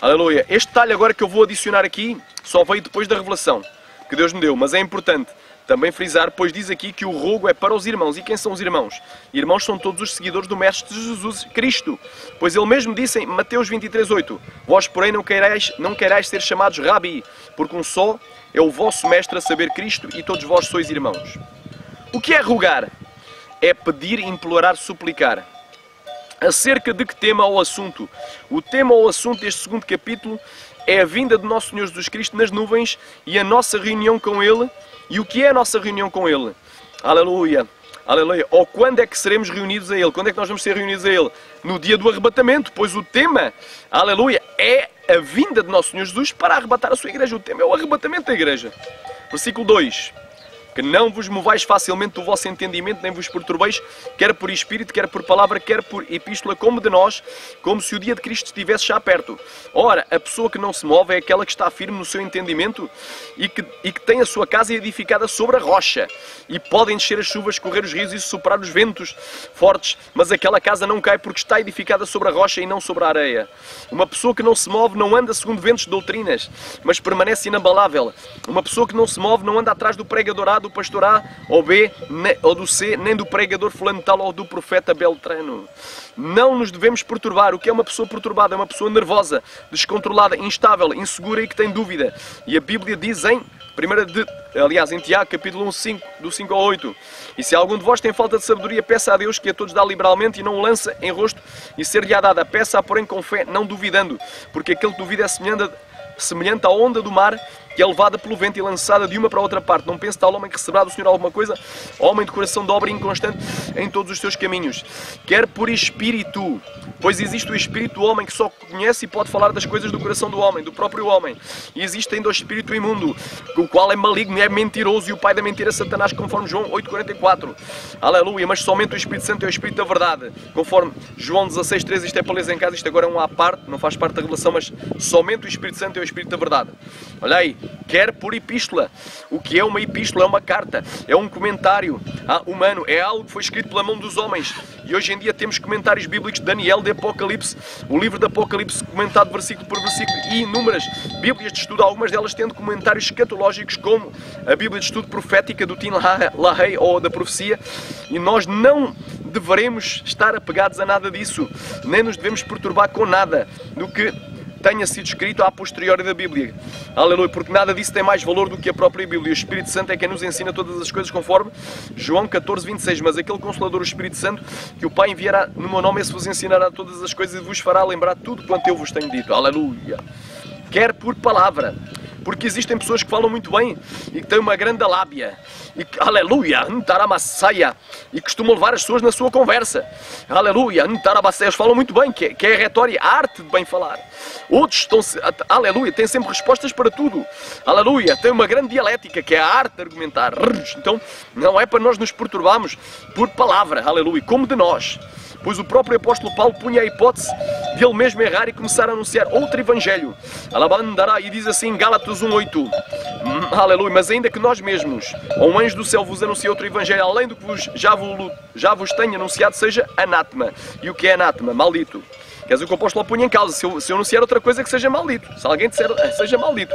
Aleluia. Este detalhe agora que eu vou adicionar aqui só veio depois da revelação que Deus me deu, mas é importante também frisar, pois diz aqui que o rogo é para os irmãos. E quem são os irmãos? Irmãos são todos os seguidores do Mestre Jesus Cristo, pois ele mesmo disse em Mateus 23,8: vós, porém, não querais ser chamados Rabi, porque um só é o vosso Mestre, a saber, Cristo, e todos vós sois irmãos. O que é rogar? É pedir, implorar, suplicar. Acerca de que tema ou assunto? O tema ou assunto deste segundo capítulo é a vinda de nosso Senhor Jesus Cristo nas nuvens e a nossa reunião com Ele. E o que é a nossa reunião com Ele? Aleluia! Aleluia! Ou quando é que seremos reunidos a Ele? Quando é que nós vamos ser reunidos a Ele? No dia do arrebatamento, pois o tema, aleluia, é a vinda de nosso Senhor Jesus para arrebatar a sua igreja. O tema é o arrebatamento da igreja. Versículo 2. Que não vos movais facilmente do vosso entendimento, nem vos perturbeis, quer por espírito, quer por palavra, quer por epístola, como de nós, como se o dia de Cristo estivesse já perto. Ora, a pessoa que não se move é aquela que está firme no seu entendimento e que tem a sua casa edificada sobre a rocha. E podem descer as chuvas, correr os rios e soprar os ventos fortes, mas aquela casa não cai porque está edificada sobre a rocha e não sobre a areia. Uma pessoa que não se move não anda segundo ventos de doutrinas, mas permanece inabalável. Uma pessoa que não se move não anda atrás do pregador A, do pastor A ou B ou do C, nem do pregador fulano tal ou do profeta Beltrano. Não nos devemos perturbar. O que é uma pessoa perturbada? É uma pessoa nervosa, descontrolada, instável, insegura e que tem dúvida. E a Bíblia diz em em Tiago, capítulo 1, 5, do 5 ao 8. E se algum de vós tem falta de sabedoria, peça a Deus, que a todos dá liberalmente e não o lança em rosto, e ser-lhe-á dada. Peça, porém, com fé, não duvidando, porque aquele que duvida é semelhante à onda do mar, que é levada pelo vento e lançada de uma para a outra parte. Não pense tal homem que receberá do Senhor alguma coisa, homem de coração dobre e inconstante em todos os seus caminhos. Quer por espírito, pois existe o espírito do homem que só conhece e pode falar das coisas do coração do homem, do próprio homem. E existe ainda o espírito imundo, o qual é maligno e é mentiroso, e o pai da mentira é Satanás, conforme João 8,44. Aleluia, mas somente o Espírito Santo é o Espírito da verdade, conforme João 16,13. Isto é para ler em casa, isto agora é um à parte, não faz parte da revelação, mas somente o Espírito Santo é o Espírito da verdade. Olha aí, quer por epístola. O que é uma epístola? É uma carta, é um comentário humano, é algo que foi escrito pela mão dos homens. E hoje em dia temos comentários bíblicos de Daniel, de Apocalipse, o livro de Apocalipse comentado versículo por versículo, e inúmeras bíblias de estudo, algumas delas tendo comentários escatológicos, como a Bíblia de estudo profética do Tim LaHaye, ou da profecia. E nós não deveremos estar apegados a nada disso, nem nos devemos perturbar com nada do que tenha sido escrito a posteriori da Bíblia. Aleluia, porque nada disso tem mais valor do que a própria Bíblia. O Espírito Santo é quem nos ensina todas as coisas, conforme João 14,26. Mas aquele Consolador, o Espírito Santo, que o Pai enviará no meu nome, esse vos ensinará todas as coisas e vos fará lembrar tudo quanto eu vos tenho dito. Aleluia. Quer por palavra, porque existem pessoas que falam muito bem e que têm uma grande lábia, e que, aleluia, e costumam levar as pessoas na sua conversa. Aleluia, eles falam muito bem, que é a retórica, a arte de bem falar. Outros estão, aleluia, têm sempre respostas para tudo. Aleluia, têm uma grande dialética, que é a arte de argumentar. Então, não é para nós nos perturbarmos por palavra, aleluia, como de nós. Pois o próprio apóstolo Paulo punha a hipótese de ele mesmo errar e começar a anunciar outro evangelho. Alabandará, e diz assim em Gálatas 1,8. Aleluia, mas ainda que nós mesmos, ou um anjo do céu vos anuncie outro evangelho, além do que já vos tenho anunciado, seja anátema. E o que é anátema? Maldito. Quer dizer, o que o apóstolo punha em causa, se eu anunciar outra coisa, que seja maldito. Se alguém disser, seja maldito.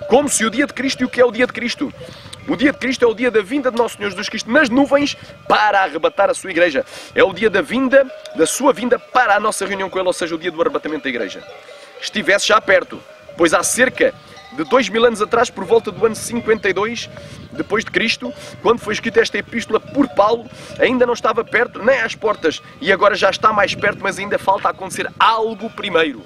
Como se o dia de Cristo, e o que é o dia de Cristo? O dia de Cristo é o dia da vinda de Nosso Senhor Jesus Cristo nas nuvens para arrebatar a sua igreja. É o dia da vinda, da sua vinda para a nossa reunião com Ele, ou seja, o dia do arrebatamento da igreja. Estivesse já perto, pois há cerca de 2000 anos atrás, por volta do ano 52 depois de Cristo, quando foi escrita esta epístola por Paulo, ainda não estava perto, nem às portas, e agora já está mais perto, mas ainda falta acontecer algo primeiro.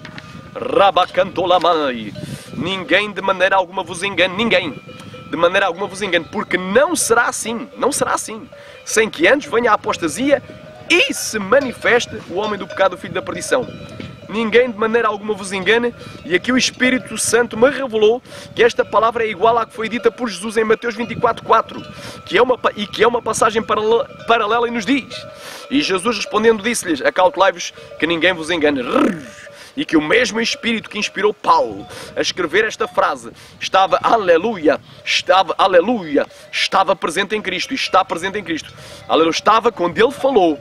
Rabacantolamai. Ninguém de maneira alguma vos engane, ninguém de maneira alguma vos engane, porque não será assim, não será assim, sem que antes venha a apostasia e se manifeste o homem do pecado, o filho da perdição. Ninguém de maneira alguma vos engane, e aqui o Espírito Santo me revelou que esta palavra é igual à que foi dita por Jesus em Mateus 24,4, que é uma passagem paralela, e nos diz: e Jesus respondendo disse-lhes, acautelai-vos que ninguém vos engane. E que o mesmo Espírito que inspirou Paulo a escrever esta frase estava, aleluia, estava presente em Cristo, e está presente em Cristo. Aleluia, estava quando ele falou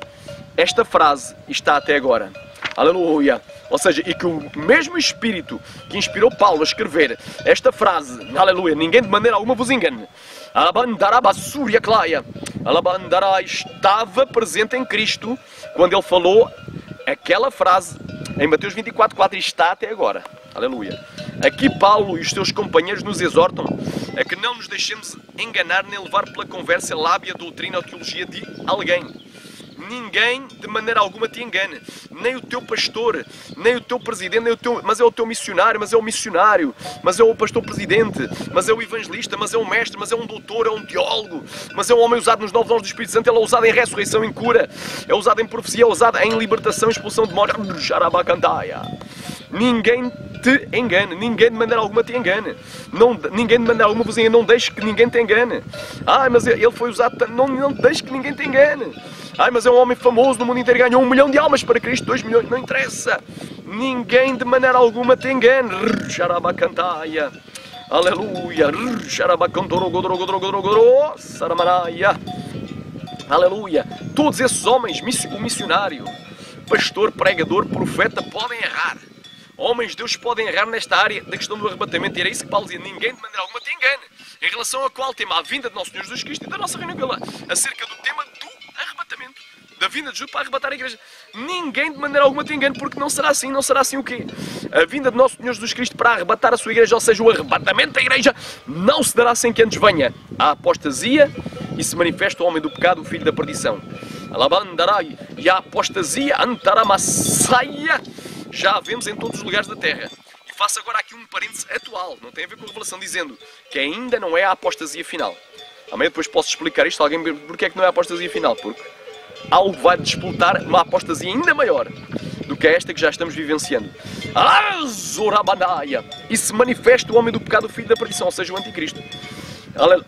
esta frase e está até agora. Aleluia. Ou seja, e que o mesmo Espírito que inspirou Paulo a escrever esta frase, aleluia, ninguém de maneira alguma vos engane, estava presente em Cristo quando ele falou aquela frase em Mateus 24,4, e está até agora. Aleluia. Aqui Paulo e os seus companheiros nos exortam a que não nos deixemos enganar nem levar pela conversa, lábia, doutrina ou teologia de alguém. Ninguém de maneira alguma te engane, nem o teu pastor, nem o teu presidente, mas é o teu missionário, mas é o missionário, mas é o pastor presidente, mas é o evangelista, mas é um mestre, mas é um doutor, é um teólogo, mas é um homem usado nos 9 dons do Espírito Santo. Ele é usado em ressurreição, em cura, é usado em profecia, é usado em libertação, expulsão de demónios. Ninguém te engane, ninguém de maneira alguma te engane, ninguém de maneira alguma vos engane, não deixe que ninguém te engane. Mas ele foi usado, não deixe que ninguém te engane. Mas é um homem famoso no mundo inteiro, ganhou 1 milhão de almas para Cristo, 2 milhões, não interessa. Ninguém de maneira alguma te engane. Aleluia. Aleluia. Todos esses homens, o missionário, pastor, pregador, profeta, podem errar. Homens de Deus podem errar nesta área da questão do arrebatamento. E era isso que Paulo dizia: ninguém de maneira alguma te engane. Em relação a qual tema? A vinda de Nosso Senhor Jesus Cristo e da nossa reunião com Ele. Acerca do tema do arrebatamento, da vinda de Jesus para arrebatar a igreja. Ninguém de maneira alguma te engane, porque não será assim. Não será assim o quê? A vinda de Nosso Senhor Jesus Cristo para arrebatar a sua igreja, ou seja, o arrebatamento da igreja, não se dará sem que antes venha a apostasia e se manifesta o homem do pecado, o filho da perdição. Alabandarai. E a apostasia, antaramasaia, já a vemos em todos os lugares da terra. E faço agora aqui um parênteses atual, não tem a ver com a revelação, dizendo que ainda não é a apostasia final. Amanhã depois posso explicar isto, alguém porque é que não é a apostasia final, porque algo vai disputar uma apostasia ainda maior do que esta que já estamos vivenciando. E se manifesta o homem do pecado, o filho da perdição, ou seja, o anticristo.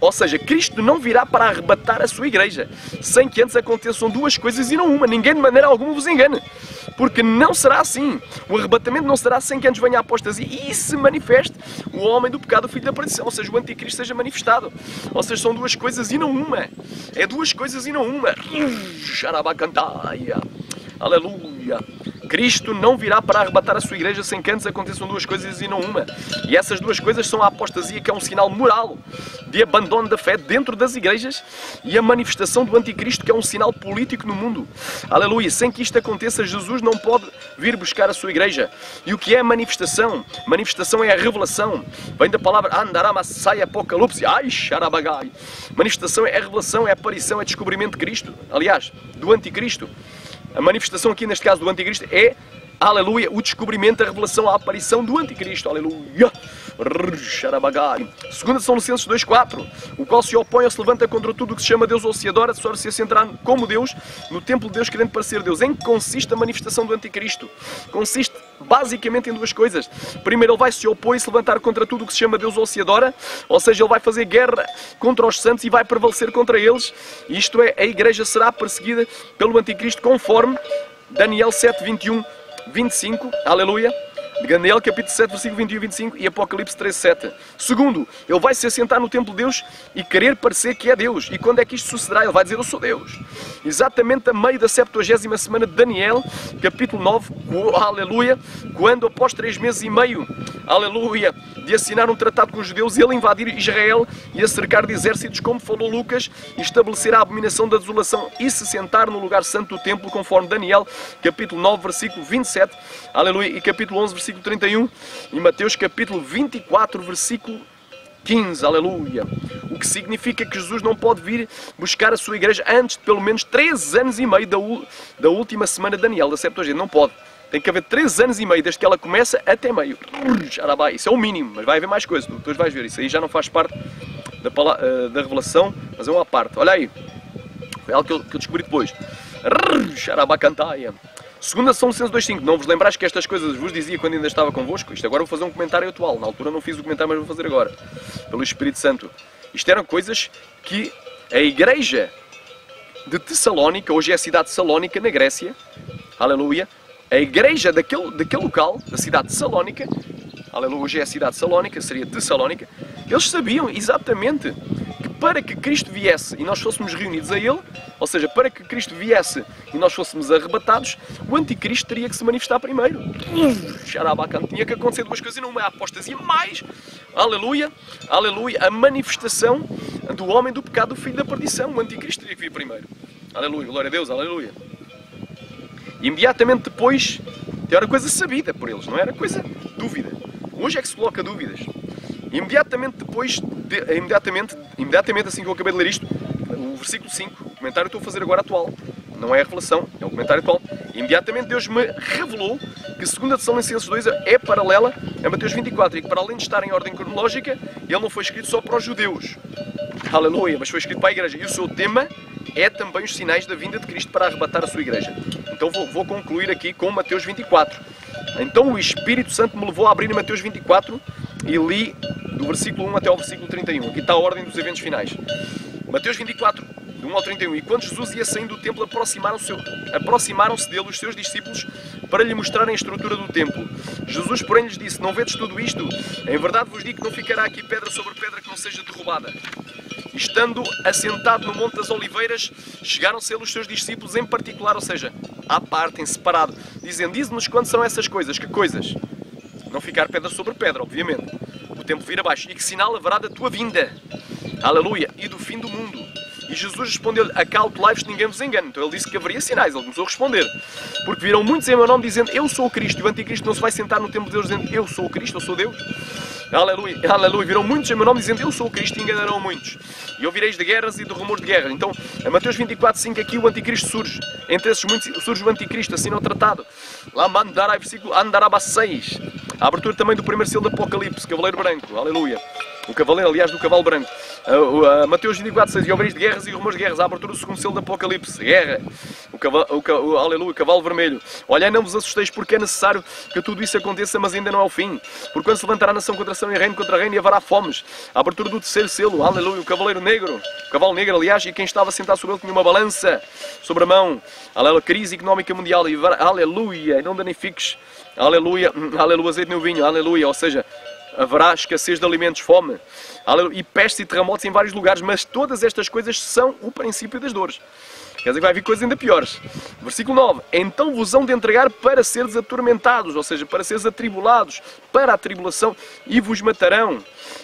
Ou seja, Cristo não virá para arrebatar a sua igreja, sem que antes aconteçam duas coisas e não uma. Ninguém de maneira alguma vos engane, porque não será assim. O arrebatamento não será sem que antes venha a apostasia e se manifeste o homem do pecado, o filho da perdição, ou seja, o anticristo seja manifestado. Ou seja, são duas coisas e não uma. É duas coisas e não uma. Aleluia. Cristo não virá para arrebatar a sua igreja sem que antes aconteçam duas coisas e não uma. E essas duas coisas são a apostasia, que é um sinal moral de abandono da fé dentro das igrejas, e a manifestação do anticristo, que é um sinal político no mundo. Aleluia. Sem que isto aconteça, Jesus não pode vir buscar a sua igreja. E o que é a manifestação? Manifestação é a revelação. Vem da palavra Andaramasai Apocalipse. Ai, xarabagai. Manifestação é a revelação, é a aparição, é descobrimento de Cristo. Aliás, do anticristo. A manifestação aqui, neste caso, do anticristo é, aleluia, o descobrimento, a revelação, a aparição do anticristo. Aleluia. Segunda Tessalonicenses 2:4, o qual se opõe ou se levanta contra tudo o que se chama Deus ou se adora, de sorte a se assentará como Deus, no templo de Deus, querendo parecer Deus. Em que consiste a manifestação do anticristo? Consiste basicamente em duas coisas. Primeiro, ele vai se opor e se levantar contra tudo o que se chama Deus ou se adora, ou seja, ele vai fazer guerra contra os santos e vai prevalecer contra eles. Isto é, a igreja será perseguida pelo anticristo, conforme Daniel 7:21-25, aleluia. Daniel capítulo 7, versículo 21 e 25 e Apocalipse 13:7. Segundo, ele vai se assentar no templo de Deus e querer parecer que é Deus. E quando é que isto sucederá? Ele vai dizer: eu sou Deus. Exatamente a meio da 70ª semana de Daniel, capítulo 9, aleluia, quando após 3 meses e meio, aleluia, de assinar um tratado com os judeus, ele invadir Israel e a cercar de exércitos, como falou Lucas, e estabelecer a abominação da desolação e se sentar no lugar santo do templo, conforme Daniel, capítulo 9, versículo 27, aleluia, e capítulo 11, versículo 31, e Mateus capítulo 24, versículo 15, aleluia. O que significa que Jesus não pode vir buscar a sua igreja antes de pelo menos 3 anos e meio da última semana de Daniel, da 70ª. Não pode. Tem que haver 3 anos e meio, desde que ela começa até meio. Isso é o mínimo, mas vai haver mais coisas. Depois vais ver. Isso aí já não faz parte da revelação, mas é uma parte. Olha aí. Foi algo que eu descobri depois. Xarabacantaia. Segunda Tessalonicenses 2:5. Não vos lembrais que estas coisas vos dizia quando ainda estava convosco? Isto agora vou fazer um comentário atual. Na altura não fiz o comentário, mas vou fazer agora. Pelo Espírito Santo. Isto eram coisas que a igreja de Tessalónica, hoje é a cidade de Salónica, na Grécia, aleluia, a igreja daquele local, da cidade de Salónica, aleluia, hoje é a cidade de Salónica, seria Tessalónica, eles sabiam exatamente que para que Cristo viesse e nós fôssemos reunidos a Ele, ou seja, para que Cristo viesse e nós fôssemos arrebatados, o anticristo teria que se manifestar primeiro. Tinha que acontecer duas coisas, e não uma apostasia, mais, aleluia, aleluia, a manifestação do homem do pecado, do filho da perdição. O anticristo teria que vir primeiro. Aleluia, glória a Deus, aleluia. Imediatamente depois, era coisa sabida por eles, não era coisa dúvida. Hoje é que se coloca dúvidas. Imediatamente depois, imediatamente assim que eu acabei de ler isto, o versículo 5, o comentário que estou a fazer agora atual, não é a revelação, é o comentário atual. Imediatamente Deus me revelou que 2 Tessalonicenses 2 é paralela a Mateus 24 e que, para além de estar em ordem cronológica, ele não foi escrito só para os judeus. Aleluia, mas foi escrito para a igreja. E o seu tema é também os sinais da vinda de Cristo para arrebatar a sua igreja. Então vou concluir aqui com Mateus 24. Então o Espírito Santo me levou a abrir Mateus 24 e li do versículo 1 até ao versículo 31. Aqui está a ordem dos eventos finais. Mateus 24, de 1 ao 31. E quando Jesus ia saindo do templo, aproximaram-se dele os seus discípulos para lhe mostrarem a estrutura do templo. Jesus, porém, lhes disse: não vedes tudo isto? Em verdade vos digo que não ficará aqui pedra sobre pedra que não seja derrubada. Estando assentado no Monte das Oliveiras, chegaram-se ele os seus discípulos em particular, ou seja, à parte, em separado, dizendo: dize-nos quando são essas coisas. Que coisas? Não ficar pedra sobre pedra, obviamente. O templo vir abaixo. E que sinal haverá da tua vinda? Aleluia. E do fim do mundo. E Jesus respondeu-lhe: acautelai-vos que ninguém vos engane. Então ele disse que haveria sinais. Ele começou a responder: porque viram muitos em meu nome dizendo: eu sou o Cristo. E o anticristo não se vai sentar no templo de Deus dizendo: eu sou o Cristo, eu sou Deus. aleluia, aleluia, virão muitos em meu nome dizendo eu sou o Cristo e enganarão muitos. E ouvireis de guerras e de rumores de guerra. Então, em Mateus 24:5 aqui o anticristo surge. Entre esses muitos surge o anticristo, assim não tratado. Lá mandarai, versículo Andaraba 6. A abertura também do primeiro selo do Apocalipse, cavaleiro branco, aleluia. O cavaleiro, aliás, do cavalo branco. Mateus 24:6. E ouvireis de guerras e rumores de guerras. A abertura do segundo selo do Apocalipse. Guerra. Aleluia, cavalo vermelho. Olhai, não vos assusteis, porque é necessário que tudo isso aconteça, mas ainda não é o fim. Porque quando se levantará nação contra nação e reino contra reino, e haverá fomes. A abertura do terceiro selo. Aleluia, o cavaleiro negro. O cavalo negro, aliás, e quem estava sentado sobre ele tinha uma balança sobre a mão. Aleluia, crise económica mundial. E aleluia, não danifiques. Aleluia, aleluia, azeite no vinho. Aleluia, ou seja, haverá escassez de alimentos, fome, e pestes e terremotos em vários lugares, mas todas estas coisas são o princípio das dores. Quer dizer que vai vir coisas ainda piores. Versículo 9. Então vos hão de entregar para seres atormentados, ou seja, para seres atribulados, para a tribulação, e vos matarão.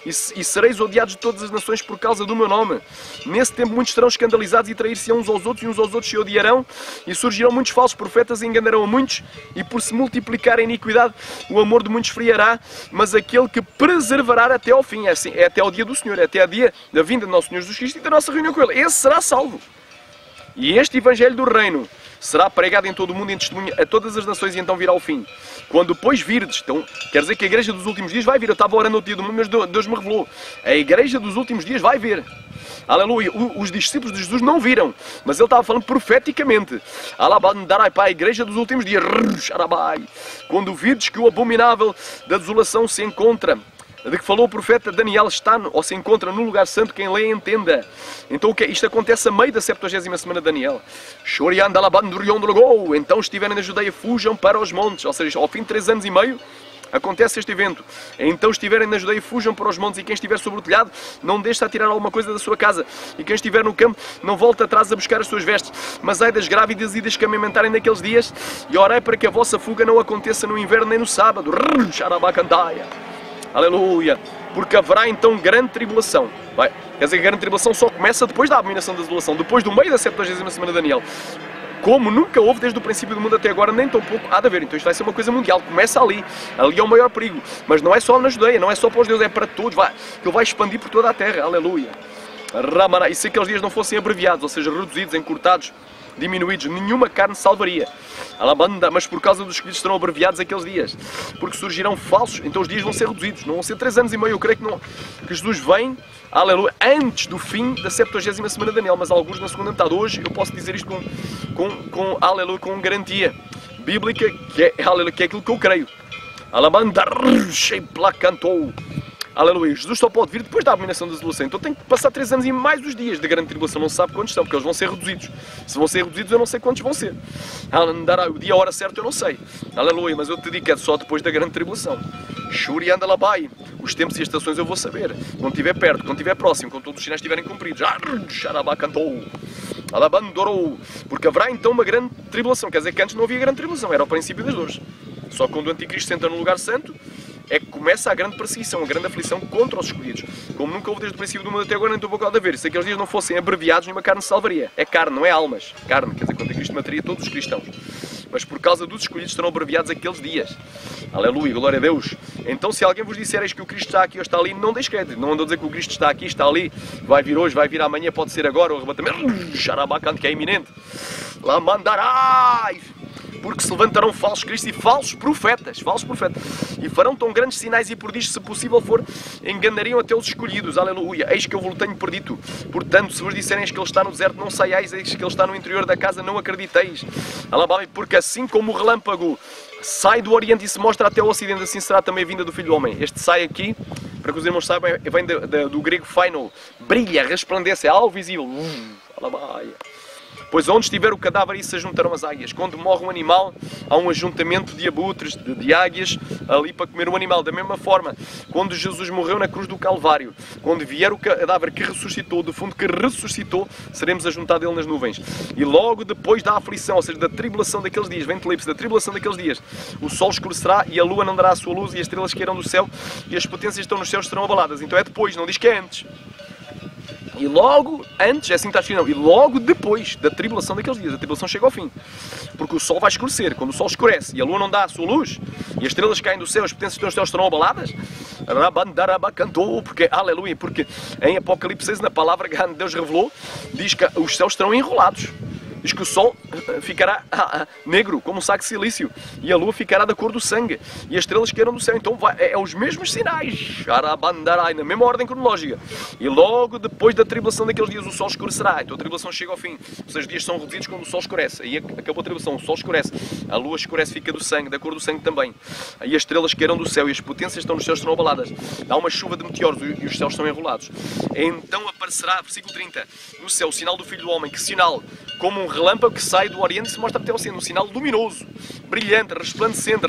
E sereis odiados de todas as nações por causa do meu nome. Nesse tempo muitos serão escandalizados e trair-se uns aos outros, e uns aos outros se odiarão, e surgirão muitos falsos profetas e enganarão a muitos, e por se multiplicar a iniquidade, o amor de muitos esfriará, mas aquele que perseverar até ao fim, é até ao dia do Senhor, é até ao dia da vinda do nosso Senhor Jesus Cristo e da nossa reunião com Ele, esse será salvo. E este Evangelho do Reino será pregado em todo o mundo em testemunho a todas as nações, e então virá o fim. Quando depois virdes, então, quer dizer que a igreja dos últimos dias vai vir. Eu estava orando no dia do mundo, mas Deus me revelou. A igreja dos últimos dias vai vir. Aleluia. Os discípulos de Jesus não viram, mas ele estava falando profeticamente. Alabandarai para a igreja dos últimos dias. Quando virdes que o abominável da desolação se encontra, de que falou o profeta Daniel, está ou se encontra no lugar santo, quem lê entenda. Então o que é? Isto acontece a meio da 70ª semana de Daniel. Então estiverem na Judeia, fujam para os montes. Ou seja, ao fim de 3 anos e meio, acontece este evento. Então estiverem na Judeia, fujam para os montes, e quem estiver sobre o telhado, não deixe a tirar alguma coisa da sua casa. E quem estiver no campo, não volte atrás a buscar as suas vestes. Mas ai das grávidas e das que amamentarem naqueles dias, e orei para que a vossa fuga não aconteça no inverno nem no sábado. Aleluia! Porque haverá então grande tribulação. Quer dizer, a grande tribulação só começa depois da abominação da desolação, depois do meio da 70ª semana de Daniel. Como nunca houve desde o princípio do mundo até agora, nem tão pouco há de haver. Então isto vai ser uma coisa mundial, começa ali. Ali é o maior perigo. Mas não é só na Judeia, não é só para os deuses, é para todos. Ele vai expandir por toda a terra. Aleluia! E se aqueles dias não fossem abreviados, ou seja, reduzidos, encurtados, diminuídos, nenhuma carne salvaria. Mas por causa dos escolhidos serão abreviados aqueles dias, porque surgirão falsos, então os dias vão ser reduzidos, não vão ser 3 anos e meio. Eu creio que Jesus vem, aleluia, antes do fim da 70ª semana de Daniel, mas alguns na segunda metade. Hoje eu posso dizer isto aleluia, com garantia bíblica, que é aquilo que eu creio. Aleluia, Jesus só pode vir depois da abominação da desolação. Então tem que passar 3 anos e mais os dias de grande tribulação. Não se sabe quantos são, porque eles vão ser reduzidos. Se vão ser reduzidos, eu não sei quantos vão ser. O dia, a hora certa, eu não sei. Aleluia, mas eu te digo que é só depois da grande tribulação. Shuri anda lá vai. Os tempos e as estações eu vou saber. Quando estiver perto, quando estiver próximo, quando todos os sinais estiverem cumpridos. Porque haverá então uma grande tribulação. Quer dizer que antes não havia grande tribulação, era o princípio das dores. Só quando o anticristo senta no lugar santo, é que começa a grande perseguição, a grande aflição contra os escolhidos. Como nunca houve desde o princípio do mundo até agora, nem tão pouco há de haver. Se aqueles dias não fossem abreviados, nenhuma carne se salvaria. É carne, não é almas. Carne, quer dizer, quando Cristo mataria todos os cristãos. Mas por causa dos escolhidos serão abreviados aqueles dias. Aleluia, glória a Deus. Então se alguém vos disser que o Cristo está aqui ou está ali, não deixe crédito. Não andou a dizer que o Cristo está aqui, está ali, vai vir hoje, vai vir amanhã, pode ser agora, o arrebatamento, xarabacante, que é iminente. Lá mandarai! Porque se levantarão falsos cristos e falsos profetas, e farão tão grandes sinais e prodígios, se possível for, enganariam até os escolhidos. Aleluia, eis que eu vos tenho predito. Portanto, se vos disserem que ele está no deserto, não saiais, eis que ele está no interior da casa, não acrediteis. Porque assim como o relâmpago sai do Oriente e se mostra até o Ocidente, assim será também a vinda do Filho do Homem. Este sai aqui, para que os irmãos saibam, vem do grego final, brilha, resplandece, é algo visível. Pois onde estiver o cadáver, aí se ajuntarão as águias. Quando morre um animal, há um ajuntamento de abutres, de águias, ali para comer o animal. Da mesma forma, quando Jesus morreu na cruz do Calvário, quando vier o cadáver que ressuscitou, do fundo que ressuscitou, seremos ajuntados ele nas nuvens. E logo depois da aflição, ou seja, da tribulação daqueles dias, vem Apocalipse, da tribulação daqueles dias, o sol escurecerá e a lua não dará a sua luz e as estrelas cairão do céu e as potências que estão nos céus serão abaladas. Então é depois, não diz que é antes. E logo antes, é assim que está escrito, não, e logo depois da tribulação daqueles dias, a tribulação chega ao fim. Porque o sol vai escurecer, quando o sol escurece e a lua não dá a sua luz, e as estrelas caem do céu, as potências dos céus estarão abaladas, cantou, porque, aleluia, porque em Apocalipse 6, na palavra que Deus revelou, diz que os céus estarão enrolados. Diz que o sol ficará negro, como um saco de silício, e a lua ficará da cor do sangue, e as estrelas cairão do céu. Então é os mesmos sinais, na mesma ordem cronológica. E logo depois da tribulação daqueles dias o sol escurecerá, então a tribulação chega ao fim. Os 6 dias são reduzidos quando o sol escurece, aí acabou a tribulação, o sol escurece, a lua escurece, fica do sangue, da cor do sangue também. Aí as estrelas cairão do céu e as potências estão nos céus serão abaladas. Há uma chuva de meteoros e os céus são enrolados. Então aparecerá, versículo 30, no céu o sinal do Filho do Homem. Que sinal? Como um relâmpago que sai do Oriente e se mostra até ao Oceano, um sinal luminoso, brilhante, resplandecente,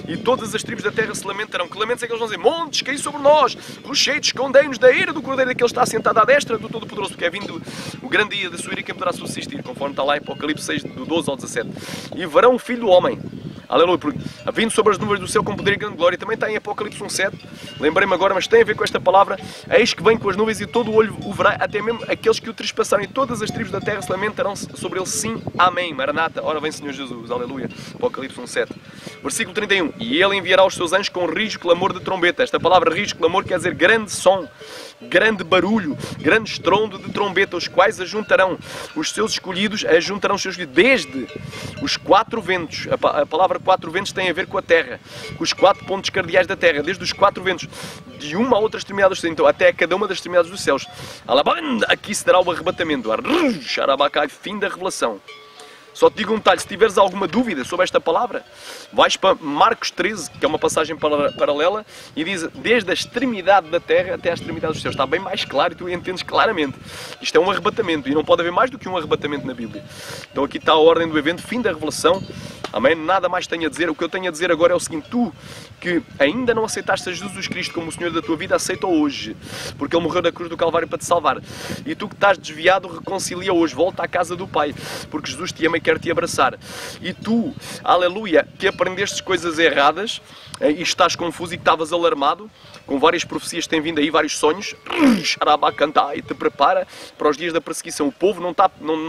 e todas as tribos da terra se lamentarão. Que lamentos é que eles vão dizer? Montes, caí sobre nós, rochedos, escondei-nos da ira do Cordeiro, daquele que está sentado à destra do Todo-Poderoso, porque é vindo o grande dia da sua ira e quem poderá subsistir, conforme está lá em Apocalipse 6, do 12 ao 17. E verão o Filho do Homem, aleluia, porque vindo sobre as nuvens do céu com poder e grande glória, também está em Apocalipse 1,7, lembrei-me agora, mas tem a ver com esta palavra, eis que vem com as nuvens e todo o olho o verá, até mesmo aqueles que o trespassaram, e todas as tribos da terra se lamentarão sobre ele, sim, amém, Maranata, ora vem Senhor Jesus, aleluia, Apocalipse 1,7. Versículo 31, e ele enviará os seus anjos com rijo clamor de trombeta. Esta palavra rijo clamor quer dizer grande som, grande barulho, grande estrondo de trombeta, os quais ajuntarão os seus escolhidos, ajuntarão os seus escolhidos desde os 4 ventos. A palavra 4 ventos tem a ver com a terra, com os 4 pontos cardeais da terra, desde os 4 ventos, de uma a outra extremidade dos céus, então até cada uma das extremidades dos céus. Aqui se dará o arrebatamento, fim da revelação. Só te digo um detalhe, se tiveres alguma dúvida sobre esta palavra, vais para Marcos 13, que é uma passagem paralela, e diz, desde a extremidade da terra até a extremidade dos céus. Está bem mais claro e tu entendes claramente. Isto é um arrebatamento, e não pode haver mais do que um arrebatamento na Bíblia. Então aqui está a ordem do evento, fim da revelação. Amém? Nada mais tenho a dizer. O que eu tenho a dizer agora é o seguinte, tu que ainda não aceitaste a Jesus Cristo como o Senhor da tua vida, aceita hoje, porque Ele morreu na cruz do Calvário para te salvar. E tu que estás desviado, reconcilia hoje, volta à casa do Pai, porque Jesus te ama e quer te abraçar. E tu, aleluia, que aprendeste coisas erradas e estás confuso e que estavas alarmado com várias profecias que têm vindo aí, vários sonhos, e te prepara para os dias da perseguição. O povo não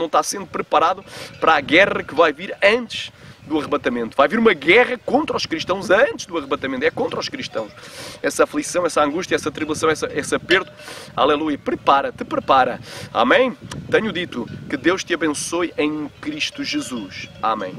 está sendo preparado para a guerra que vai vir antes do arrebatamento. Vai vir uma guerra contra os cristãos antes do arrebatamento. É contra os cristãos. Essa aflição, essa angústia, essa tribulação, esse aperto. Aleluia. Prepara-te, prepara. Amém? Tenho dito que Deus te abençoe em Cristo Jesus. Amém.